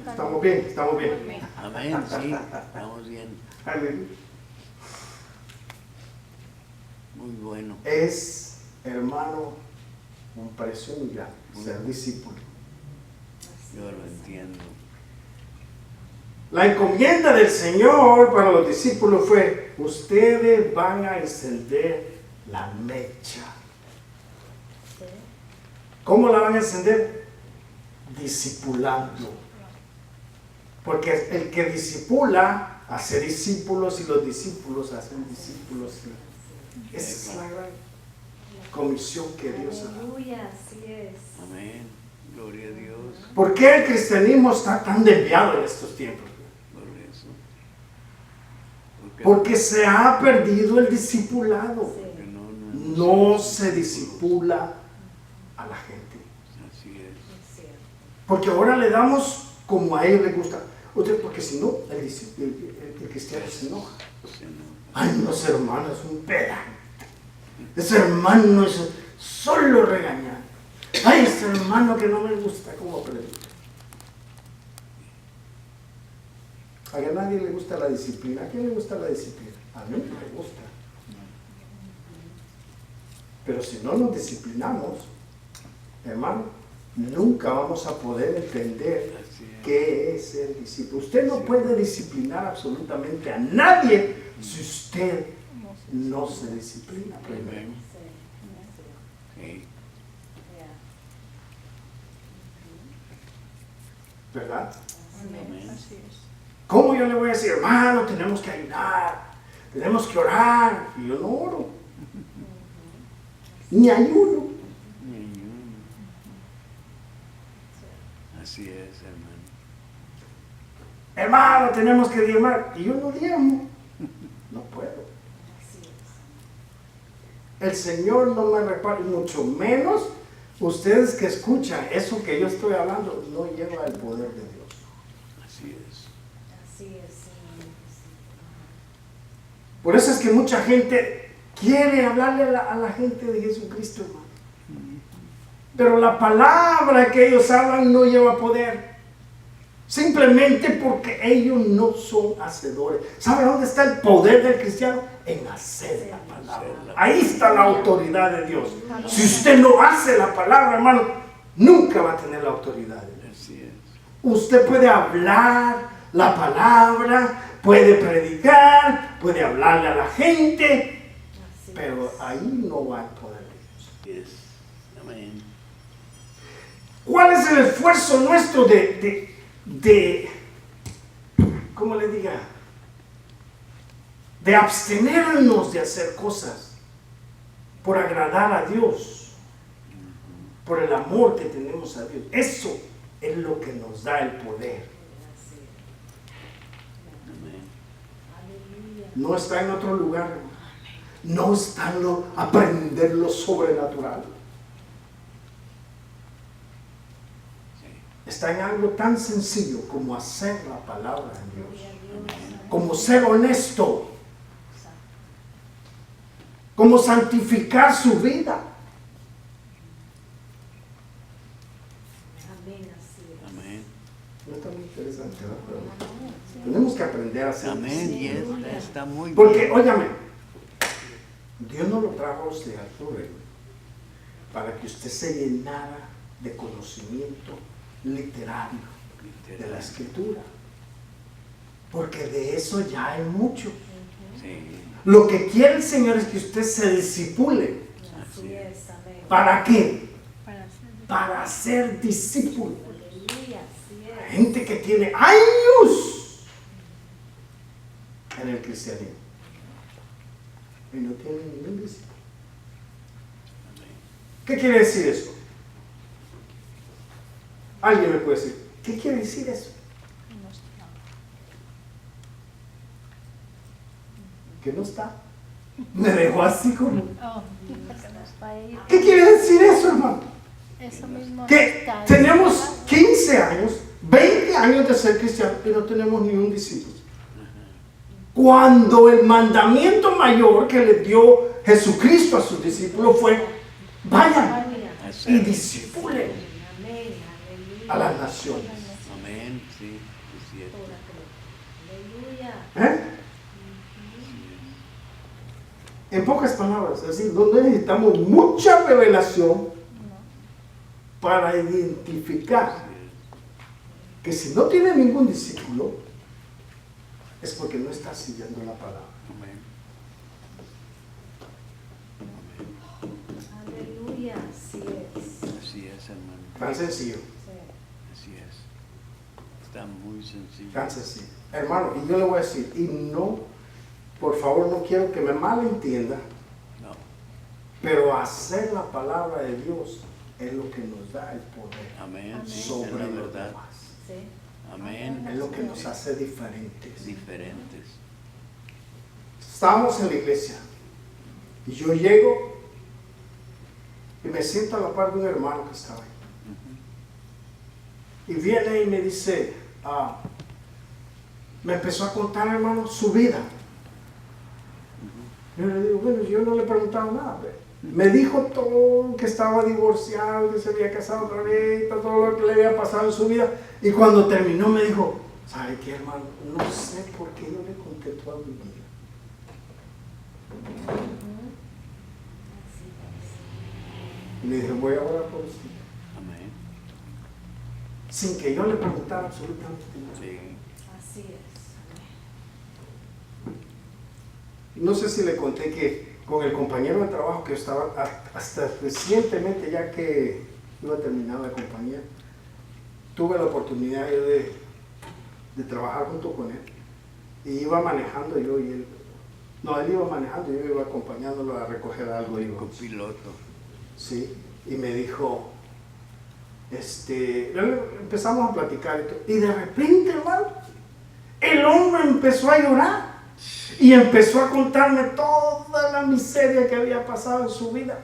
[SPEAKER 1] Estamos bien, estamos bien.
[SPEAKER 2] Amén. Sí. Estamos bien.
[SPEAKER 1] Aleluya.
[SPEAKER 2] Muy bueno.
[SPEAKER 1] Es, hermano, un precio muy grande ser discípulo.
[SPEAKER 2] Yo lo entiendo.
[SPEAKER 1] La encomienda del Señor para los discípulos fue: ustedes van a encender la mecha. ¿Cómo la van a encender? Discipulando. Porque el que discipula hace discípulos, y los discípulos hacen discípulos. Esa es la gran comisión que Dios ha dado.
[SPEAKER 3] Aleluya, así es.
[SPEAKER 2] Amén. Gloria a Dios.
[SPEAKER 1] ¿Por qué el cristianismo está tan desviado en estos tiempos?
[SPEAKER 2] Por eso.
[SPEAKER 1] Porque se ha perdido el discipulado.
[SPEAKER 2] Porque
[SPEAKER 1] No se discipula a la gente.
[SPEAKER 2] Así es.
[SPEAKER 3] Es cierto.
[SPEAKER 1] Porque ahora le damos como a él le gusta. Porque si no, el cristiano se enoja.
[SPEAKER 2] Se enoja.
[SPEAKER 1] Ay, no, ese hermano es un pedante. Ese hermano es solo regañar. Ay, ese hermano que no me gusta cómo predica. A nadie le gusta la disciplina. ¿A quién le gusta la disciplina? A mí me gusta. Pero si no nos disciplinamos, hermano, nunca vamos a poder entender
[SPEAKER 2] Así es.
[SPEAKER 1] ¿Qué es ser discípulo? Usted no puede disciplinar absolutamente a nadie si usted no se disciplina primero.
[SPEAKER 2] Amén.
[SPEAKER 3] Sí.
[SPEAKER 2] Sí.
[SPEAKER 3] Ya.
[SPEAKER 1] ¿Verdad?
[SPEAKER 2] Amén.
[SPEAKER 4] Así es.
[SPEAKER 1] ¿Cómo yo le voy a decir, hermano, tenemos que ayunar, tenemos que orar? Y yo no oro, ni ayuno.
[SPEAKER 2] Así es, hermano.
[SPEAKER 1] Hermano, tenemos que diezmar. Y yo no diezmo. No puedo.
[SPEAKER 3] Así es.
[SPEAKER 1] El Señor no me repara, y mucho menos ustedes que escuchan eso que yo estoy hablando, no lleva el poder de Dios.
[SPEAKER 2] Así es.
[SPEAKER 3] Así es, Señor.
[SPEAKER 1] Por eso es que mucha gente quiere hablarle a la gente de Jesucristo, hermano. Pero la palabra que ellos hablan no lleva poder. Simplemente porque ellos no son hacedores. ¿Sabe dónde está el poder del cristiano? En hacer la palabra. Ahí está la autoridad de Dios. Si usted no hace la palabra, hermano, nunca va a tener la autoridad de Dios.
[SPEAKER 2] Así es.
[SPEAKER 1] Usted puede hablar la palabra, puede predicar, puede hablarle a la gente,
[SPEAKER 3] Así
[SPEAKER 1] pero
[SPEAKER 3] es.
[SPEAKER 1] ahí no va el poder de Dios.
[SPEAKER 2] Así es. Amén.
[SPEAKER 1] ¿Cuál es el esfuerzo nuestro de ¿cómo le diga? De abstenernos de hacer cosas por agradar a Dios, por el amor que tenemos a Dios. Eso es lo que nos da el poder.
[SPEAKER 3] Así es.
[SPEAKER 2] Amén.
[SPEAKER 3] Aleluya.
[SPEAKER 1] No está en otro lugar, hermano. No está en aprender lo sobrenatural.
[SPEAKER 2] Sí.
[SPEAKER 1] Está en algo tan sencillo como hacer la palabra de Dios.
[SPEAKER 3] Gloria a Dios.
[SPEAKER 1] Como ser honesto. Como santificar su vida.
[SPEAKER 3] Amén, así es.
[SPEAKER 2] Amén.
[SPEAKER 1] No está muy interesante, ¿verdad? Pero tenemos que aprender a hacer
[SPEAKER 2] Amén. Y
[SPEAKER 1] discípulos.
[SPEAKER 2] está muy
[SPEAKER 1] Porque,
[SPEAKER 2] bien.
[SPEAKER 1] óyame, Dios no lo trajo a usted al reino para que usted se llenara de conocimiento literario de la escritura. Porque de eso ya hay mucho.
[SPEAKER 2] Sí.
[SPEAKER 1] Lo que quiere el Señor es que usted se discipule.
[SPEAKER 3] Así es, amén.
[SPEAKER 1] ¿Para qué?
[SPEAKER 4] Para hacer.
[SPEAKER 1] Para ser discípulo.
[SPEAKER 3] Aleluya, así es.
[SPEAKER 1] Gente que tiene años en el cristianismo y no tiene ningún discípulo. ¿Qué quiere decir eso? Alguien me puede decir, ¿qué quiere decir eso?
[SPEAKER 4] No está.
[SPEAKER 1] Que no está. Me dejó así como.
[SPEAKER 4] Oh, porque no está ahí.
[SPEAKER 1] ¿Qué quiere decir eso, hermano?
[SPEAKER 4] Eso mismo
[SPEAKER 1] Que
[SPEAKER 4] está.
[SPEAKER 1] tenemos 15 años, 20 años de ser cristianos y no tenemos ni un discípulo. Cuando el mandamiento mayor que le dio Jesucristo a sus discípulos fue, vayan y discípulen
[SPEAKER 3] Amén, aleluya.
[SPEAKER 1] a las naciones.
[SPEAKER 2] Amén. Sí, es cierto.
[SPEAKER 3] Aleluya.
[SPEAKER 1] ¿Eh? En pocas palabras, es decir, no necesitamos mucha revelación para identificar que si no tiene ningún discípulo es porque no está siguiendo la palabra.
[SPEAKER 2] Amén.
[SPEAKER 3] Aleluya, así es.
[SPEAKER 2] Así es, hermano.
[SPEAKER 1] Tan sencillo,
[SPEAKER 3] Sí.
[SPEAKER 2] Así es. Está muy sencillo.
[SPEAKER 1] tan sencillo. Hermano, y yo le voy a decir, y no, por favor, no quiero que me malentienda,
[SPEAKER 2] No.
[SPEAKER 1] pero hacer la palabra de Dios es lo que nos da el poder
[SPEAKER 2] Amén. Sí, es
[SPEAKER 1] sobre
[SPEAKER 2] la
[SPEAKER 1] los
[SPEAKER 2] verdad.
[SPEAKER 1] demás.
[SPEAKER 3] Sí.
[SPEAKER 2] Amén.
[SPEAKER 1] Es lo que nos hace diferentes.
[SPEAKER 2] Diferentes.
[SPEAKER 1] Estábamos en la iglesia y yo llego y me siento a la par de un hermano que estaba ahí. Y viene y me dice, me empezó a contar, hermano, su vida. Yo le digo, bueno, yo no le he preguntado nada. Me dijo todo, que estaba divorciado, que se había casado otra vez, todo lo que le había pasado en su vida. Y cuando terminó me dijo, ¿sabe qué, hermano? No sé por qué yo le conté toda mi vida. Y le dije, voy a orar por usted.
[SPEAKER 2] Amén.
[SPEAKER 1] sin que yo le preguntara absolutamente nada.
[SPEAKER 2] Sí.
[SPEAKER 3] Así es.
[SPEAKER 1] No sé si le conté que con el compañero de trabajo que estaba hasta recientemente, ya que iba a terminar la compañía, tuve la oportunidad yo de trabajar junto con él. Y iba manejando yo y él. No, él iba manejando, yo iba acompañándolo a recoger algo.
[SPEAKER 2] Copiloto.
[SPEAKER 1] Sí, y me dijo, empezamos a platicar y de repente, hermano, el hombre empezó a llorar y empezó a contarme toda la miseria que había pasado en su vida.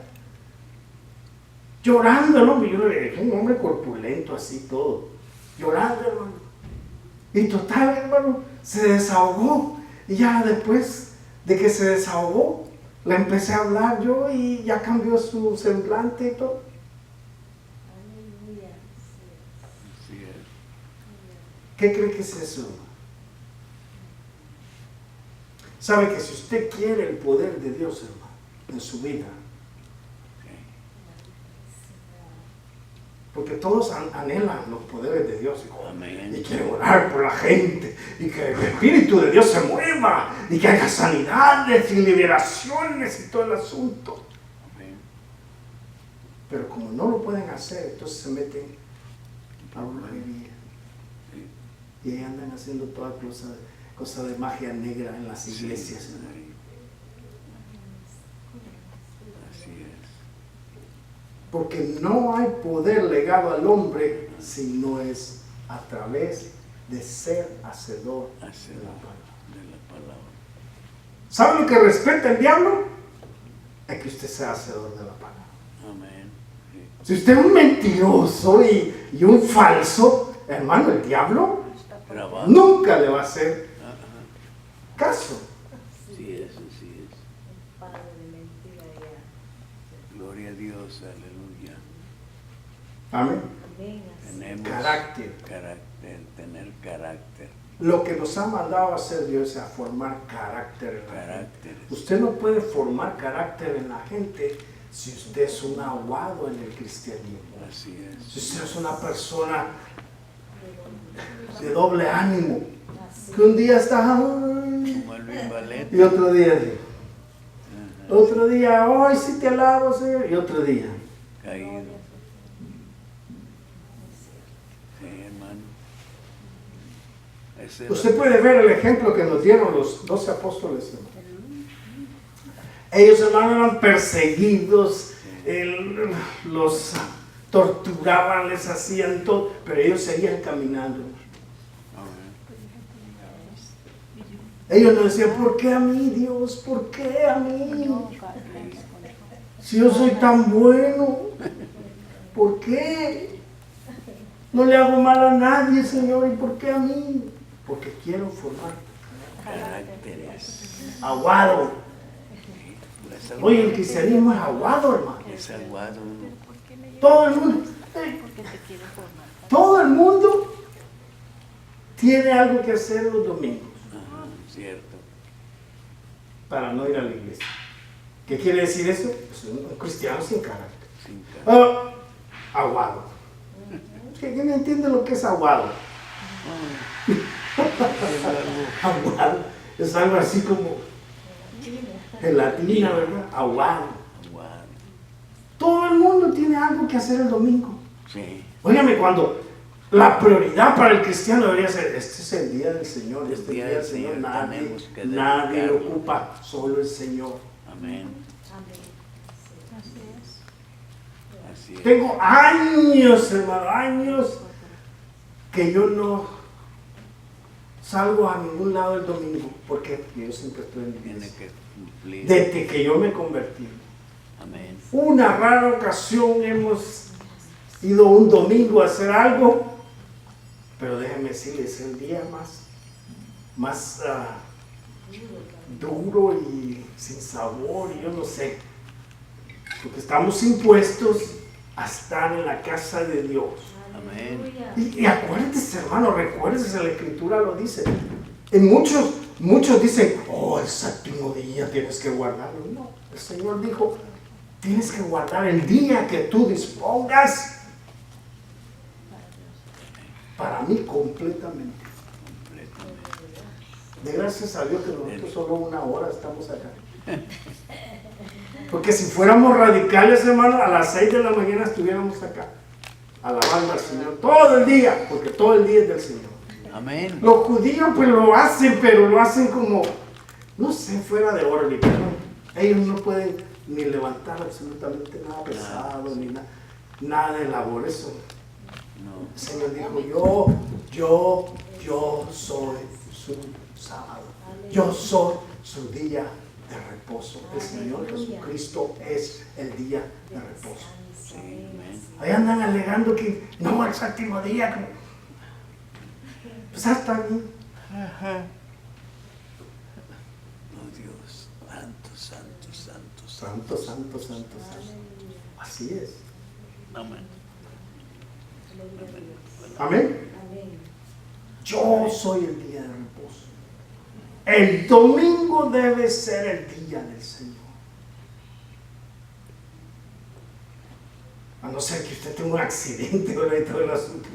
[SPEAKER 1] Llorando el hombre, es un hombre corpulento así todo, llorando, hermano. Y total, hermano, se desahogó y ya después de que se desahogó, le empecé a hablar yo y ya cambió su semblante y todo.
[SPEAKER 3] Aleluya.
[SPEAKER 2] Así es.
[SPEAKER 1] ¿Qué cree que es eso? Sabe que si usted quiere el poder de Dios, hermano, en su vida, porque todos anhelan los poderes de Dios
[SPEAKER 2] Amén.
[SPEAKER 1] y quieren orar por la gente y que el Espíritu de Dios se mueva y que haya sanidades y liberaciones y todo el asunto.
[SPEAKER 2] Amén.
[SPEAKER 1] Pero como no lo pueden hacer, entonces se meten a brujería.
[SPEAKER 2] Sí.
[SPEAKER 1] Y ahí andan haciendo toda cosa de magia negra en las iglesias.
[SPEAKER 2] Sí. Así es.
[SPEAKER 1] Porque no hay poder legado al hombre si no es a través de ser hacedor de
[SPEAKER 2] Hacedor
[SPEAKER 1] la palabra.
[SPEAKER 2] de la palabra.
[SPEAKER 1] ¿Sabe lo que respeta el diablo? Es que usted sea hacedor de la palabra.
[SPEAKER 2] Amén. Sí.
[SPEAKER 1] Si usted es un mentiroso y un falso, hermano, el diablo
[SPEAKER 2] Grabado.
[SPEAKER 1] nunca le va a hacer
[SPEAKER 2] Ajá.
[SPEAKER 1] caso.
[SPEAKER 2] Sí es, así es.
[SPEAKER 3] Padre de mentira ya.
[SPEAKER 2] Gloria a Dios, aleluya.
[SPEAKER 1] Amén.
[SPEAKER 3] Amén. Así.
[SPEAKER 2] Tenemos
[SPEAKER 1] Carácter.
[SPEAKER 2] tener carácter.
[SPEAKER 1] Lo que nos ha mandado a hacer Dios es a formar carácter en la gente.
[SPEAKER 2] Carácter.
[SPEAKER 1] Usted no puede formar carácter en la gente si usted es un aguado en el cristianismo.
[SPEAKER 2] Así
[SPEAKER 1] Si
[SPEAKER 2] es.
[SPEAKER 1] usted es una persona de doble ánimo,
[SPEAKER 3] Así.
[SPEAKER 1] que un día está
[SPEAKER 2] Como Elvin Valente.
[SPEAKER 1] y otro día sí.
[SPEAKER 2] Ajá.
[SPEAKER 1] Otro día, hoy sí te alabo, Señor, y otro día.
[SPEAKER 2] Caído. Sí, hermano. Ese
[SPEAKER 1] Usted puede ver el ejemplo que nos dieron los 12 apóstoles, hermano. Ellos, hermano, eran perseguidos, los torturaban, les hacían todo, pero ellos seguían caminando.
[SPEAKER 2] Amén.
[SPEAKER 1] Ellos no decían, ¿por qué a mí, Dios? ¿Por qué a mí? Si yo soy tan bueno, ¿por qué? No le hago mal a nadie, Señor, ¿y por qué a mí? Porque quiero formar
[SPEAKER 2] Caracteres.
[SPEAKER 1] aguado.
[SPEAKER 2] Es
[SPEAKER 1] Oye, el cristianismo es aguado, hermano.
[SPEAKER 2] Es aguado.
[SPEAKER 1] Todo el mundo, todo el mundo tiene algo que hacer los domingos
[SPEAKER 2] Ajá, cierto.
[SPEAKER 1] para no ir a la iglesia. ¿Qué quiere decir eso? Pues un cristiano sin carácter.
[SPEAKER 2] Sin carácter.
[SPEAKER 1] Aguado. ¿Quién entiende lo que es aguado? Aguado es algo así como gelatina, ¿verdad? Aguado.
[SPEAKER 2] Aguado.
[SPEAKER 1] Todo el mundo tiene algo que hacer el domingo.
[SPEAKER 2] Sí.
[SPEAKER 1] Óigame, cuando la prioridad para el cristiano debería ser, este es el día del Señor, este día del Señor, nadie
[SPEAKER 2] tenemos que
[SPEAKER 1] lo
[SPEAKER 2] dedicarlo.
[SPEAKER 1] ocupa, solo el Señor.
[SPEAKER 2] Amén.
[SPEAKER 3] Amén.
[SPEAKER 4] Así es.
[SPEAKER 2] Así es.
[SPEAKER 1] Tengo años, hermano, años que yo no salgo a ningún lado el domingo. ¿Por qué? Porque yo siempre estoy en la
[SPEAKER 2] Tiene
[SPEAKER 1] iglesia.
[SPEAKER 2] que cumplir.
[SPEAKER 1] Desde que yo me convertí.
[SPEAKER 2] Amén.
[SPEAKER 1] Una rara ocasión hemos ido un domingo a hacer algo, pero déjenme decirles, el día más duro y sin sabor, y yo no sé, porque estamos impuestos a estar en la casa de Dios.
[SPEAKER 2] Amén.
[SPEAKER 3] Aleluya.
[SPEAKER 1] Y acuérdese, hermano, recuérdese, la Escritura lo dice. Y muchos dicen, oh, el séptimo día tienes que guardarlo. No, el Señor dijo, tienes que guardar el día que tú dispongas mí completamente.
[SPEAKER 2] Completamente.
[SPEAKER 1] De gracias a Dios que nosotros solo 1 hora estamos acá. Porque si fuéramos radicales, hermano, a las 6 de la mañana estuviéramos acá, alabando al Señor todo el día, porque todo el día es del Señor.
[SPEAKER 2] Amén.
[SPEAKER 1] Los judíos pues lo hacen, pero lo hacen como, no sé, fuera de órbita, ¿no? Ellos no pueden ni levantar absolutamente nada pesado, ni nada de labor. Eso.
[SPEAKER 2] No.
[SPEAKER 1] El Señor dijo, yo soy su sábado. Yo soy su día de reposo. El Señor Jesucristo es el día de reposo.
[SPEAKER 2] Sí, amén.
[SPEAKER 1] Ahí andan alegando que no, el séptimo día. Pues está bien.
[SPEAKER 2] Oh Dios, santo, santo, santo,
[SPEAKER 1] Santo, santo, santo, santo. Así es.
[SPEAKER 2] Amén.
[SPEAKER 1] Amén.
[SPEAKER 3] Amén.
[SPEAKER 1] Yo soy el día de reposo. El domingo debe ser el día del Señor. A no ser que usted tenga un accidente ¿verdad? Y todo el asunto.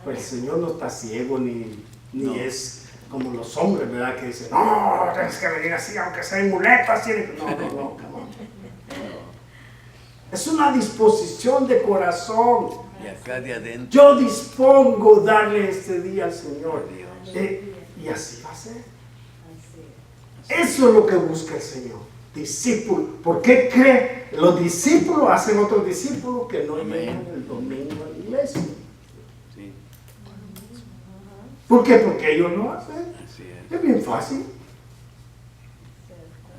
[SPEAKER 1] Pues el Señor no está ciego ni
[SPEAKER 2] No.
[SPEAKER 1] es como los hombres, ¿verdad? Que dicen, no, tienes que venir así, aunque sea en muletas. No. Come on. Es una disposición de corazón.
[SPEAKER 2] Y acá de adentro.
[SPEAKER 1] Yo dispongo darle este día al Señor.
[SPEAKER 2] Dios.
[SPEAKER 1] Y así va a ser.
[SPEAKER 3] Así es.
[SPEAKER 1] Eso es lo que busca el Señor. Discípulo. ¿Por qué cree? Los discípulos hacen otros discípulos que no
[SPEAKER 2] Amén.
[SPEAKER 1] llegan el domingo a la iglesia.
[SPEAKER 2] Sí,
[SPEAKER 1] ¿Por qué? Porque ellos lo hacen.
[SPEAKER 2] así
[SPEAKER 1] Es bien fácil.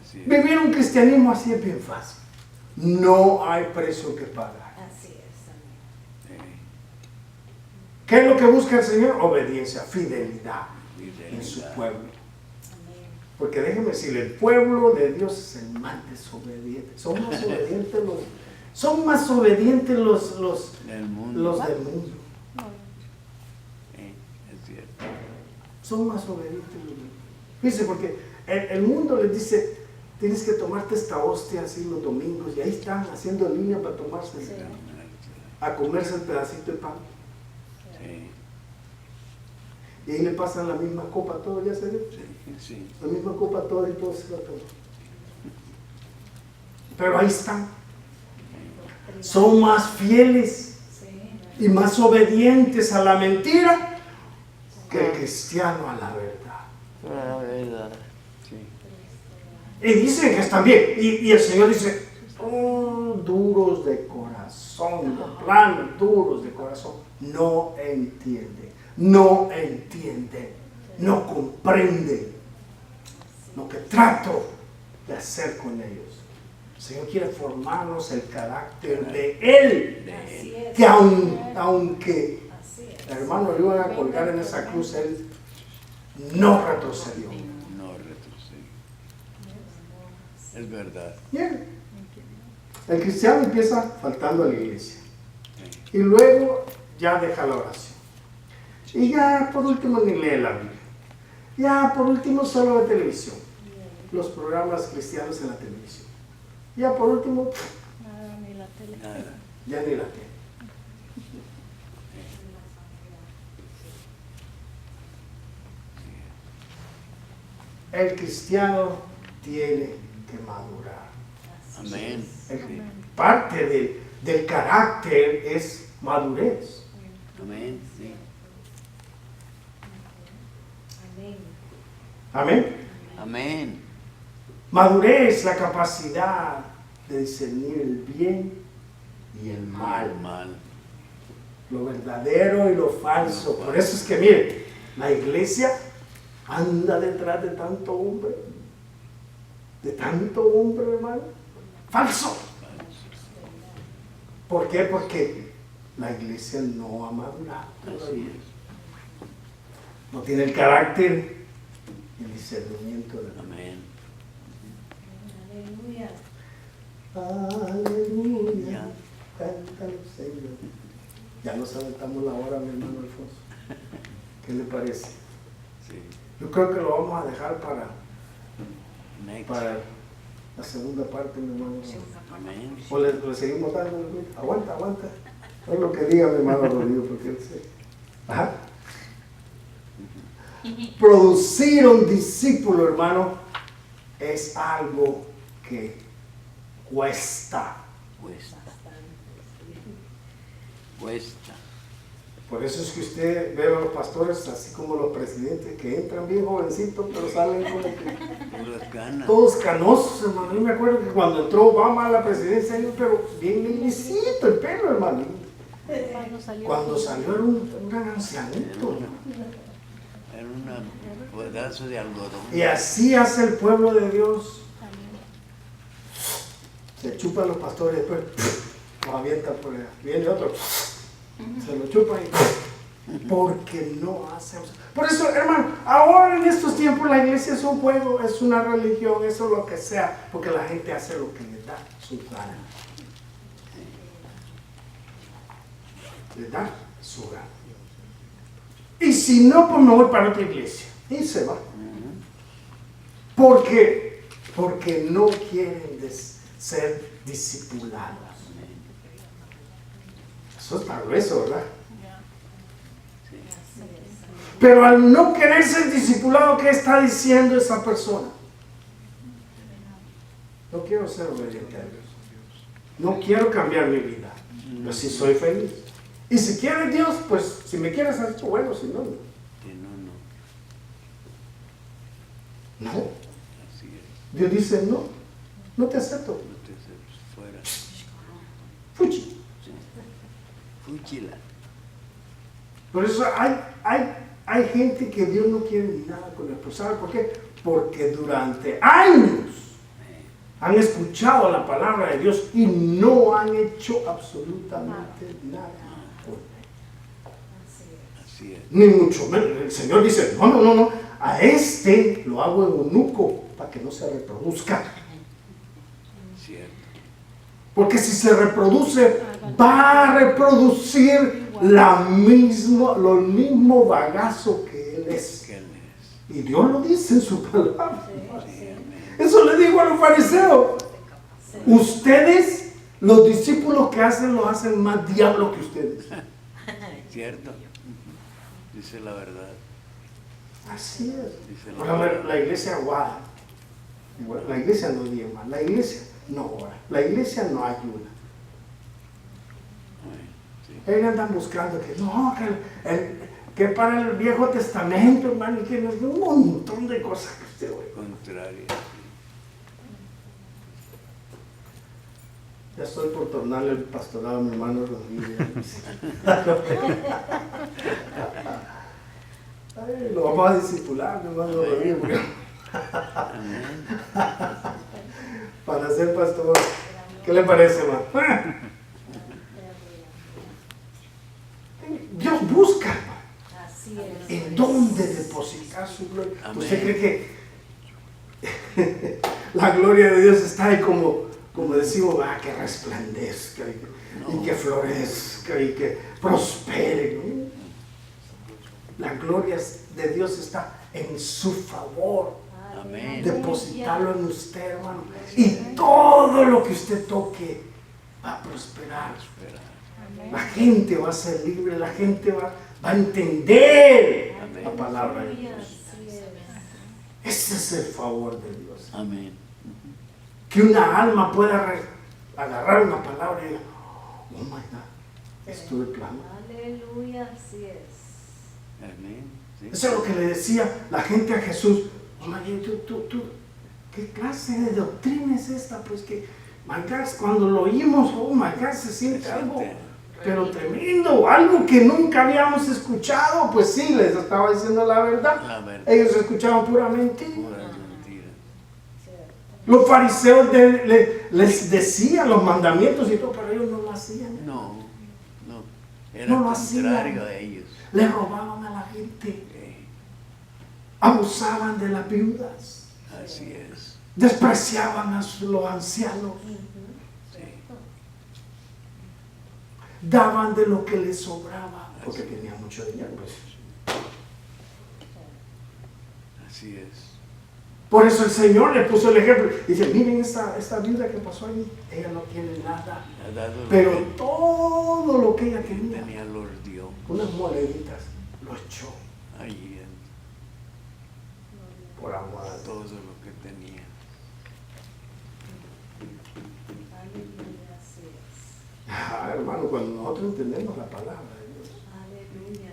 [SPEAKER 2] así es.
[SPEAKER 1] Vivir un cristianismo así es bien fácil. No hay precio que pagar.
[SPEAKER 3] Así es. Amén.
[SPEAKER 1] ¿Qué es lo que busca el Señor? Obediencia, fidelidad en su
[SPEAKER 2] Fidelidad.
[SPEAKER 1] pueblo.
[SPEAKER 3] Amén.
[SPEAKER 1] Porque déjeme decirle, el pueblo de Dios es el más desobediente. Son más obedientes los
[SPEAKER 2] Del mundo.
[SPEAKER 1] los del mundo.
[SPEAKER 2] Es cierto.
[SPEAKER 1] Son más obedientes los del mundo. Fíjense, porque el mundo les dice, tienes que tomarte esta hostia así los domingos, y ahí están haciendo línea para tomarse,
[SPEAKER 3] Sí.
[SPEAKER 1] a comerse el pedacito de pan.
[SPEAKER 2] Sí,
[SPEAKER 1] Y ahí le pasan la misma copa a todos, ya se ve.
[SPEAKER 2] sí.
[SPEAKER 1] La misma copa a todos y todos se la toman. Pero ahí están. Son más fieles
[SPEAKER 3] Sí.
[SPEAKER 1] y más obedientes a la mentira que el cristiano a la verdad.
[SPEAKER 2] La verdad. Sí.
[SPEAKER 1] Y dicen que están bien. Y el Señor dice, duros de corazón, de plano, duros de corazón. No entienden, no comprenden lo que trato de hacer con ellos. El Señor quiere formarnos el carácter de Él.
[SPEAKER 3] Así es.
[SPEAKER 1] Que aunque
[SPEAKER 3] Así es.
[SPEAKER 1] el hermano lo iban a colgar en esa cruz, Él no retrocedió.
[SPEAKER 2] No retrocede. Es verdad.
[SPEAKER 1] Bien. El cristiano empieza faltando a la iglesia
[SPEAKER 2] Sí.
[SPEAKER 1] y luego ya deja la oración. Y ya por último ni lee la Biblia. Ya por último solo ve televisión. Los programas cristianos en la televisión. Ya por último
[SPEAKER 4] Nada, ni la tele.
[SPEAKER 2] Nada.
[SPEAKER 1] ya ni la tiene. El cristiano tiene que madurar.
[SPEAKER 2] Amén.
[SPEAKER 1] Parte del carácter es madurez.
[SPEAKER 2] Amén. Sí.
[SPEAKER 3] Amén.
[SPEAKER 1] Amén.
[SPEAKER 2] Amén.
[SPEAKER 1] Madurez, la capacidad de discernir el bien y el mal,
[SPEAKER 2] Mal.
[SPEAKER 1] lo verdadero y lo falso. Por eso es que miren, la iglesia anda detrás de tanto hombre, hermano, falso. ¿Por qué? Porque la iglesia no ha madurado
[SPEAKER 2] Así
[SPEAKER 1] todavía.
[SPEAKER 2] es.
[SPEAKER 1] No tiene el carácter y el discernimiento de la
[SPEAKER 2] Amén.
[SPEAKER 3] Aleluya.
[SPEAKER 1] Aleluya.
[SPEAKER 2] Ya.
[SPEAKER 1] Cántalo, Señor. Ya nos aventamos la hora, mi hermano Alfonso. ¿Qué le parece?
[SPEAKER 2] Sí.
[SPEAKER 1] Yo creo que lo vamos a dejar
[SPEAKER 2] Next.
[SPEAKER 1] para la segunda parte, mi hermano.
[SPEAKER 2] Amén.
[SPEAKER 1] O le seguimos dando. Aguanta. Es lo que diga mi hermano Rodrigo, porque él se... Ajá. Producir un discípulo, hermano, es algo que cuesta.
[SPEAKER 2] Cuesta.
[SPEAKER 1] Por eso es que usted ve a los pastores, así como los presidentes, que entran bien jovencitos, pero salen como que
[SPEAKER 2] Puras ganas.
[SPEAKER 1] todos canosos, hermano. Yo me acuerdo que cuando entró Obama a la presidencia, pero bien limicito el pelo, hermano. Cuando salió era un gran ancianito.
[SPEAKER 2] Era un pedazo de algodón.
[SPEAKER 1] Y así hace el pueblo de Dios. Se chupan los pastores y después lo avientan por allá. Viene otro, se lo chupa y porque no hacemos. Por eso, hermano, ahora en estos tiempos la iglesia es un juego, es una religión, eso es lo que sea, porque la gente hace lo que le da su gana. Le da su gana. Y si no, pues me voy para otra iglesia. Y se va. Porque no quieren ser discipulados. Eso está grueso, ¿verdad? Pero al no querer ser discipulado, ¿qué está diciendo esa persona? No quiero ser obediente a Dios. No quiero cambiar mi vida. Pero sí soy feliz. Y si quiere Dios, pues si me quieres has hecho bueno, si no, no. No.
[SPEAKER 2] Así es.
[SPEAKER 1] Dios dice, no te acepto.
[SPEAKER 2] No te acepto. Fuera.
[SPEAKER 1] Fuchi.
[SPEAKER 2] Fúchila.
[SPEAKER 1] Por eso hay gente que Dios no quiere ni nada con él. ¿Sabe por qué? Porque durante años han escuchado la palabra de Dios y no han hecho absolutamente nada por él.
[SPEAKER 2] Así es.
[SPEAKER 1] Ni mucho menos. El Señor dice, no. A este lo hago eunuco para que no se reproduzca.
[SPEAKER 2] Cierto.
[SPEAKER 1] Porque si se reproduce, va a reproducir lo mismo bagazo que él es.
[SPEAKER 2] ¿Qué él es?
[SPEAKER 1] Y Dios lo dice en su palabra.
[SPEAKER 2] Sí, amén.
[SPEAKER 1] Eso le digo a los fariseos. Ustedes, los discípulos que hacen, lo hacen más diablo que ustedes.
[SPEAKER 2] Cierto. Dice la verdad.
[SPEAKER 1] Así es.
[SPEAKER 2] Dice la
[SPEAKER 1] Por ejemplo,
[SPEAKER 2] verdad.
[SPEAKER 1] la iglesia aguada. La iglesia no diezma, la iglesia no ora, la iglesia no ayuda.
[SPEAKER 2] Amén. Sí.
[SPEAKER 1] Ellos andan buscando que para el Viejo Testamento, hermano, y que nos dio un montón de cosas que usted oye.
[SPEAKER 2] Contrario.
[SPEAKER 1] Ya estoy por tornarle el pastorado a mi hermano Rodríguez. Ay, lo vamos a discipular, mi hermano Rodríguez. porque
[SPEAKER 2] Amén.
[SPEAKER 1] Para ser pastor, ¿qué le parece, hermano? Dios busca, hermano,
[SPEAKER 3] Así es.
[SPEAKER 1] en dónde depositar su gloria.
[SPEAKER 2] Amén.
[SPEAKER 1] ¿Usted cree que la gloria de Dios está ahí como decimos, que resplandezca y que florezca y que prospere? ¿No? La gloria de Dios está en su favor.
[SPEAKER 2] Amén.
[SPEAKER 1] Depositarlo en usted, hermano. Y todo lo que usted toque va a prosperar. La gente va a ser libre, la gente va a entender
[SPEAKER 2] Amén.
[SPEAKER 1] la palabra de Dios.
[SPEAKER 3] Así es.
[SPEAKER 1] Ese es el favor de Dios.
[SPEAKER 2] Amén.
[SPEAKER 1] Que una alma pueda agarrar una palabra y diga, oh my God, esto de plano.
[SPEAKER 3] Aleluya, así es.
[SPEAKER 2] Amén. Sí.
[SPEAKER 1] Eso es lo que le decía la gente a Jesús. Oh my God, tú, ¿qué clase de doctrina es esta? Pues que, my God, cuando lo oímos, oh my God, se siente algo, pero tremendo, algo que nunca habíamos escuchado. Pues sí, les estaba diciendo la verdad.
[SPEAKER 2] La verdad.
[SPEAKER 1] Ellos escuchaban pura mentira.
[SPEAKER 2] Pura mentira.
[SPEAKER 1] Los fariseos les decían los mandamientos y todo, pero ellos no lo hacían.
[SPEAKER 2] No. Era
[SPEAKER 1] No lo hacían.
[SPEAKER 2] contrario a ellos.
[SPEAKER 1] Le robaban a la gente, abusaban de las viudas,
[SPEAKER 2] Así es.
[SPEAKER 1] despreciaban a los ancianos,
[SPEAKER 2] Sí.
[SPEAKER 1] daban de lo que les sobraba, porque tenían mucho dinero. Pues.
[SPEAKER 2] Así es.
[SPEAKER 1] Por eso el Señor le puso el ejemplo. Dice, miren esta viuda que pasó allí, ella no tiene nada,
[SPEAKER 2] Ha dado lo
[SPEAKER 1] pero
[SPEAKER 2] que
[SPEAKER 1] todo lo que ella tenía,
[SPEAKER 2] tenía, lo dio
[SPEAKER 1] unas moneditas, lo echó.
[SPEAKER 2] allí.
[SPEAKER 1] hermano, cuando nosotros entendemos la palabra de Dios,
[SPEAKER 3] Aleluya.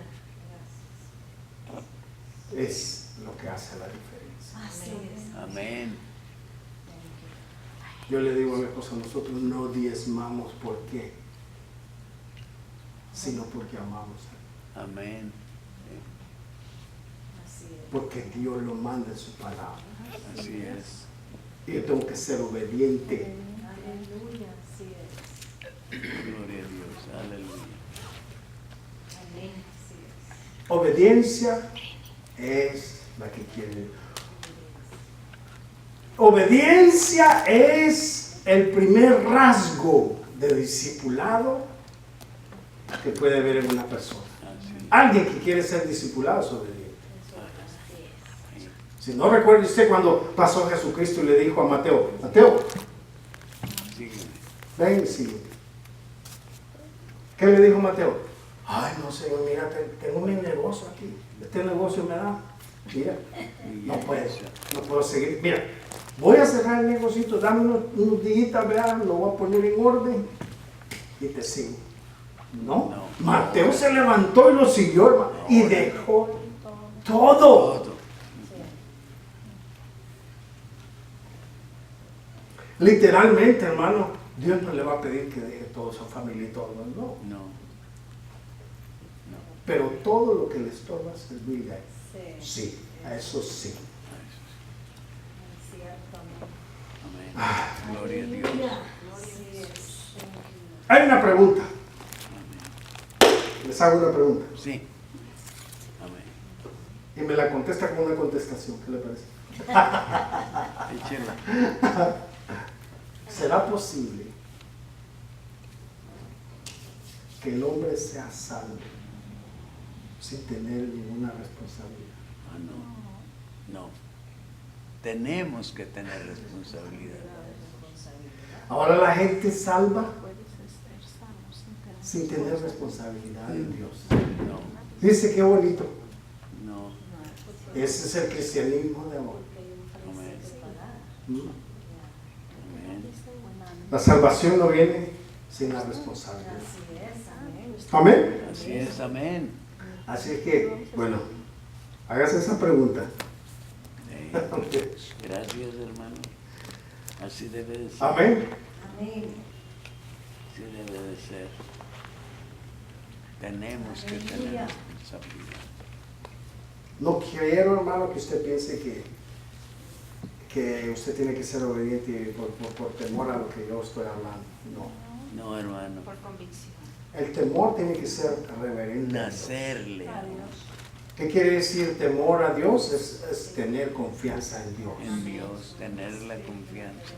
[SPEAKER 1] es lo que hace la diferencia.
[SPEAKER 3] Gracias. Así es.
[SPEAKER 2] Amén.
[SPEAKER 1] Yo le digo a mi esposa, nosotros no diezmamos ¿por qué? Sino porque amamos a Él.
[SPEAKER 2] Amén.
[SPEAKER 3] Así es.
[SPEAKER 1] Porque Dios lo manda en su palabra.
[SPEAKER 2] Así es.
[SPEAKER 1] Y yo tengo que ser obediente.
[SPEAKER 3] Aleluya. Así es.
[SPEAKER 2] Gloria a Dios. Aleluya.
[SPEAKER 3] Amén. Así es.
[SPEAKER 1] Obediencia es la que quiere Dios. Obediencia es el primer rasgo de discipulado que puede haber en una persona.
[SPEAKER 2] Así.
[SPEAKER 1] Alguien que quiere ser discipulado es obediente.
[SPEAKER 2] Amén.
[SPEAKER 1] Si no recuerda usted cuando pasó Jesucristo y le dijo a Mateo, Mateo,
[SPEAKER 2] Sígueme.
[SPEAKER 1] ven y sigue. ¿Qué le dijo Mateo? Ay, no señor, mira, tengo mi negocio aquí. Este negocio me da. Mira, no puedo seguir. Mira, voy a cerrar el negocito, dame unos días, vean, lo voy a poner en orden y te sigo. No. Mateo se levantó y lo siguió, hermano, y dejó todo.
[SPEAKER 2] Todo.
[SPEAKER 1] Literalmente, hermano, Dios no le va a pedir que deje toda su familia y todo, no.
[SPEAKER 2] No.
[SPEAKER 1] Pero todo lo que le estorba servirle a Él.
[SPEAKER 3] Sí.
[SPEAKER 1] Sí, a eso sí.
[SPEAKER 3] Es cierto. Amén.
[SPEAKER 2] Amén. Gloria a Dios.
[SPEAKER 3] Aleluya. Así es.
[SPEAKER 1] Hay una pregunta. Les hago una pregunta.
[SPEAKER 2] Sí. Amén.
[SPEAKER 1] Y me la contesta con una contestación. ¿Qué le parece?
[SPEAKER 2] Échela.
[SPEAKER 1] ¿Será posible que el hombre sea salvo sin tener ninguna responsabilidad?
[SPEAKER 2] Ah, no. No. Tenemos que tener responsabilidad.
[SPEAKER 1] Ahora la gente salva
[SPEAKER 4] Puedes ser sano
[SPEAKER 1] sin
[SPEAKER 4] sin tener
[SPEAKER 1] tener responsabilidad en Dios.
[SPEAKER 2] No.
[SPEAKER 1] Dice qué bonito.
[SPEAKER 2] No.
[SPEAKER 1] Ese es el cristianismo de hoy.
[SPEAKER 2] Amén.
[SPEAKER 1] ¿Mm?
[SPEAKER 2] Amén.
[SPEAKER 1] La salvación no viene sin la responsabilidad.
[SPEAKER 3] Así es. Amén.
[SPEAKER 1] Amén.
[SPEAKER 2] Así es. Amén.
[SPEAKER 1] Así es que, bueno, hágase esa pregunta.
[SPEAKER 2] Gracias, hermano. Así debe de ser.
[SPEAKER 1] Amén.
[SPEAKER 3] Amén.
[SPEAKER 2] Así debe de ser. Tenemos que tener
[SPEAKER 3] Aleluya.
[SPEAKER 2] responsabilidad.
[SPEAKER 1] No quiero, hermano, que usted piense que usted tiene que ser obediente por temor a lo que yo estoy hablando. No.
[SPEAKER 2] No, hermano.
[SPEAKER 4] por convicción.
[SPEAKER 1] El temor tiene que ser reverente. a Dios.
[SPEAKER 2] Nacerle
[SPEAKER 4] A Dios.
[SPEAKER 1] ¿Qué quiere decir temor a Dios? Es tener confianza en Dios.
[SPEAKER 2] en Dios, tener la confianza.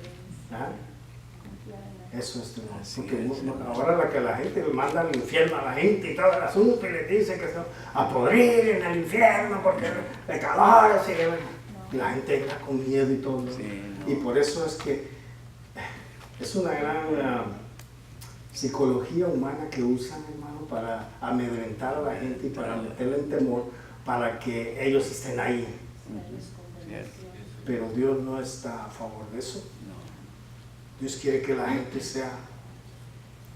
[SPEAKER 1] ¿Ah?
[SPEAKER 4] Confiar en Él.
[SPEAKER 1] Eso es temor.
[SPEAKER 2] Así
[SPEAKER 1] Porque
[SPEAKER 2] es, hermano.
[SPEAKER 1] ahora la que la gente le manda al infierno a la gente y todo el asunto y les dice que se van a podrir en el infierno porque pecadores y la gente está con miedo y todo.
[SPEAKER 2] Sí, no.
[SPEAKER 1] Y por eso es que es una gran psicología humana que usan, hermano, para amedrentar a la gente y para meterle en temor para que ellos estén ahí.
[SPEAKER 2] Cierto.
[SPEAKER 1] Pero Dios no está a favor de eso.
[SPEAKER 2] No.
[SPEAKER 1] Dios quiere que la gente sea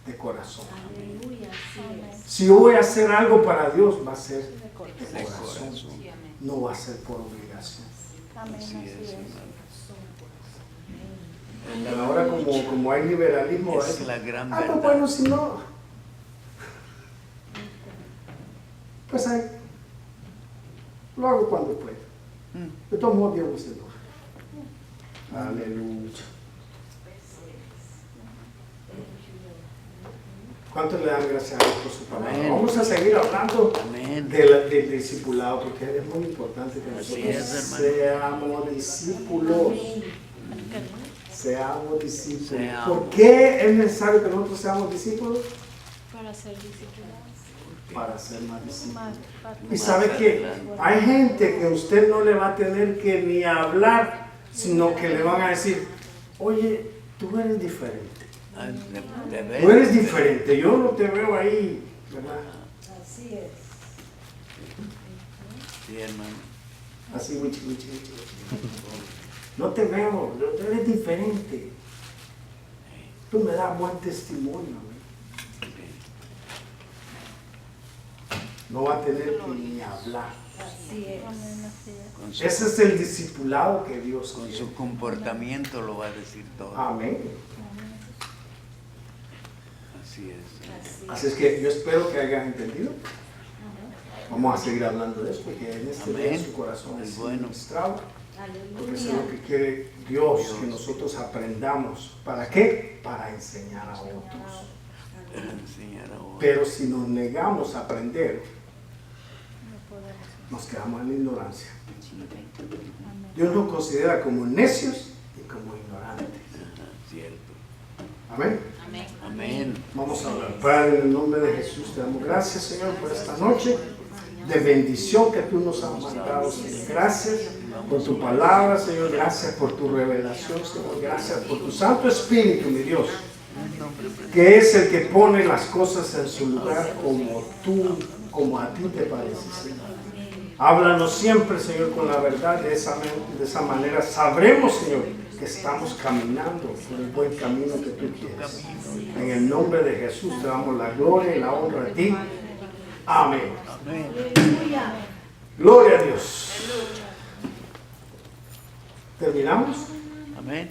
[SPEAKER 1] de corazón.
[SPEAKER 3] Aleluya. Así es.
[SPEAKER 1] Si yo voy a hacer algo para Dios, va a ser de
[SPEAKER 2] De
[SPEAKER 1] corazón.
[SPEAKER 2] corazón.
[SPEAKER 4] Sí, amén.
[SPEAKER 1] No va a ser por obligación.
[SPEAKER 4] Amén,
[SPEAKER 2] Así
[SPEAKER 4] así
[SPEAKER 2] es,
[SPEAKER 4] es.
[SPEAKER 2] hermano.
[SPEAKER 1] Pero ahora como hay liberalismo,
[SPEAKER 2] Es la gran
[SPEAKER 1] pues
[SPEAKER 2] verdad.
[SPEAKER 1] bueno, si no, pues ahí, lo hago cuando pueda.
[SPEAKER 2] Mm.
[SPEAKER 1] De todos modos, Dios no se enoja. Aleluya. ¿Cuántos le dan gracias a Dios por su palabra?
[SPEAKER 2] Amén.
[SPEAKER 1] Vamos a seguir hablando
[SPEAKER 2] Amén.
[SPEAKER 1] del discipulado, porque es muy importante que
[SPEAKER 2] Así
[SPEAKER 1] nosotros
[SPEAKER 2] es,
[SPEAKER 1] seamos discípulos. Seamos discípulos.
[SPEAKER 2] Seamos.
[SPEAKER 1] ¿Por qué es necesario que nosotros seamos discípulos?
[SPEAKER 4] Para ser disciplinados.
[SPEAKER 1] Para ser más discípulos.
[SPEAKER 4] Más
[SPEAKER 1] Y sabe que hay gente que usted no le va a tener que ni hablar, sino que le van a decir, oye, tú eres diferente.
[SPEAKER 2] Ah, de
[SPEAKER 1] Tú eres
[SPEAKER 2] veras.
[SPEAKER 1] diferente, yo no te veo ahí, ¿verdad?
[SPEAKER 3] Así es.
[SPEAKER 2] Sí, hermano.
[SPEAKER 1] Así, wichi, wichi, wichi, wichi. No te veo, tú eres diferente. Tú me das buen testimonio. ¿eh? no va a tener que ni hablar.
[SPEAKER 3] Así es.
[SPEAKER 4] Amén, así es.
[SPEAKER 2] Con su,
[SPEAKER 1] Ese es el discipulado que Dios
[SPEAKER 2] con
[SPEAKER 1] quiere.
[SPEAKER 2] su comportamiento lo va a decir todo.
[SPEAKER 1] Amén.
[SPEAKER 2] Así es.
[SPEAKER 1] Así es que yo espero que hayan entendido. Vamos a seguir hablando de esto, porque en este día
[SPEAKER 2] Amén.
[SPEAKER 1] su corazón
[SPEAKER 2] Es
[SPEAKER 1] es
[SPEAKER 2] bueno.
[SPEAKER 1] ministrado. Porque eso es lo
[SPEAKER 3] Aleluya.
[SPEAKER 1] que quiere Dios, que nosotros aprendamos. ¿Para qué? Para enseñar a otros.
[SPEAKER 2] Enseñar a otros.
[SPEAKER 1] Pero si nos negamos a aprender,
[SPEAKER 4] No podemos.
[SPEAKER 1] nos quedamos en la ignorancia.
[SPEAKER 4] Amén.
[SPEAKER 1] Dios nos considera como necios y como ignorantes.
[SPEAKER 2] Ajá, cierto.
[SPEAKER 1] Amén.
[SPEAKER 2] Amén.
[SPEAKER 1] Vamos a orar. Padre, en el nombre de Jesús, te damos gracias, Señor, por esta noche de bendición que tú nos has mandado, Señor. Gracias por tu palabra, Señor. Gracias por tu revelación, Señor. Gracias por tu Santo Espíritu, mi Dios, que es el que pone las cosas en su lugar como a ti te parece, Señor. Háblanos siempre, Señor, con la verdad. De esa manera sabremos, Señor, que estamos caminando por el buen camino que tú quieres. En el nombre de Jesús te damos la gloria y la honra a ti. Amén.
[SPEAKER 2] Amén.
[SPEAKER 3] Aleluya.
[SPEAKER 1] Gloria a Dios. ¿Terminamos?
[SPEAKER 2] Amén.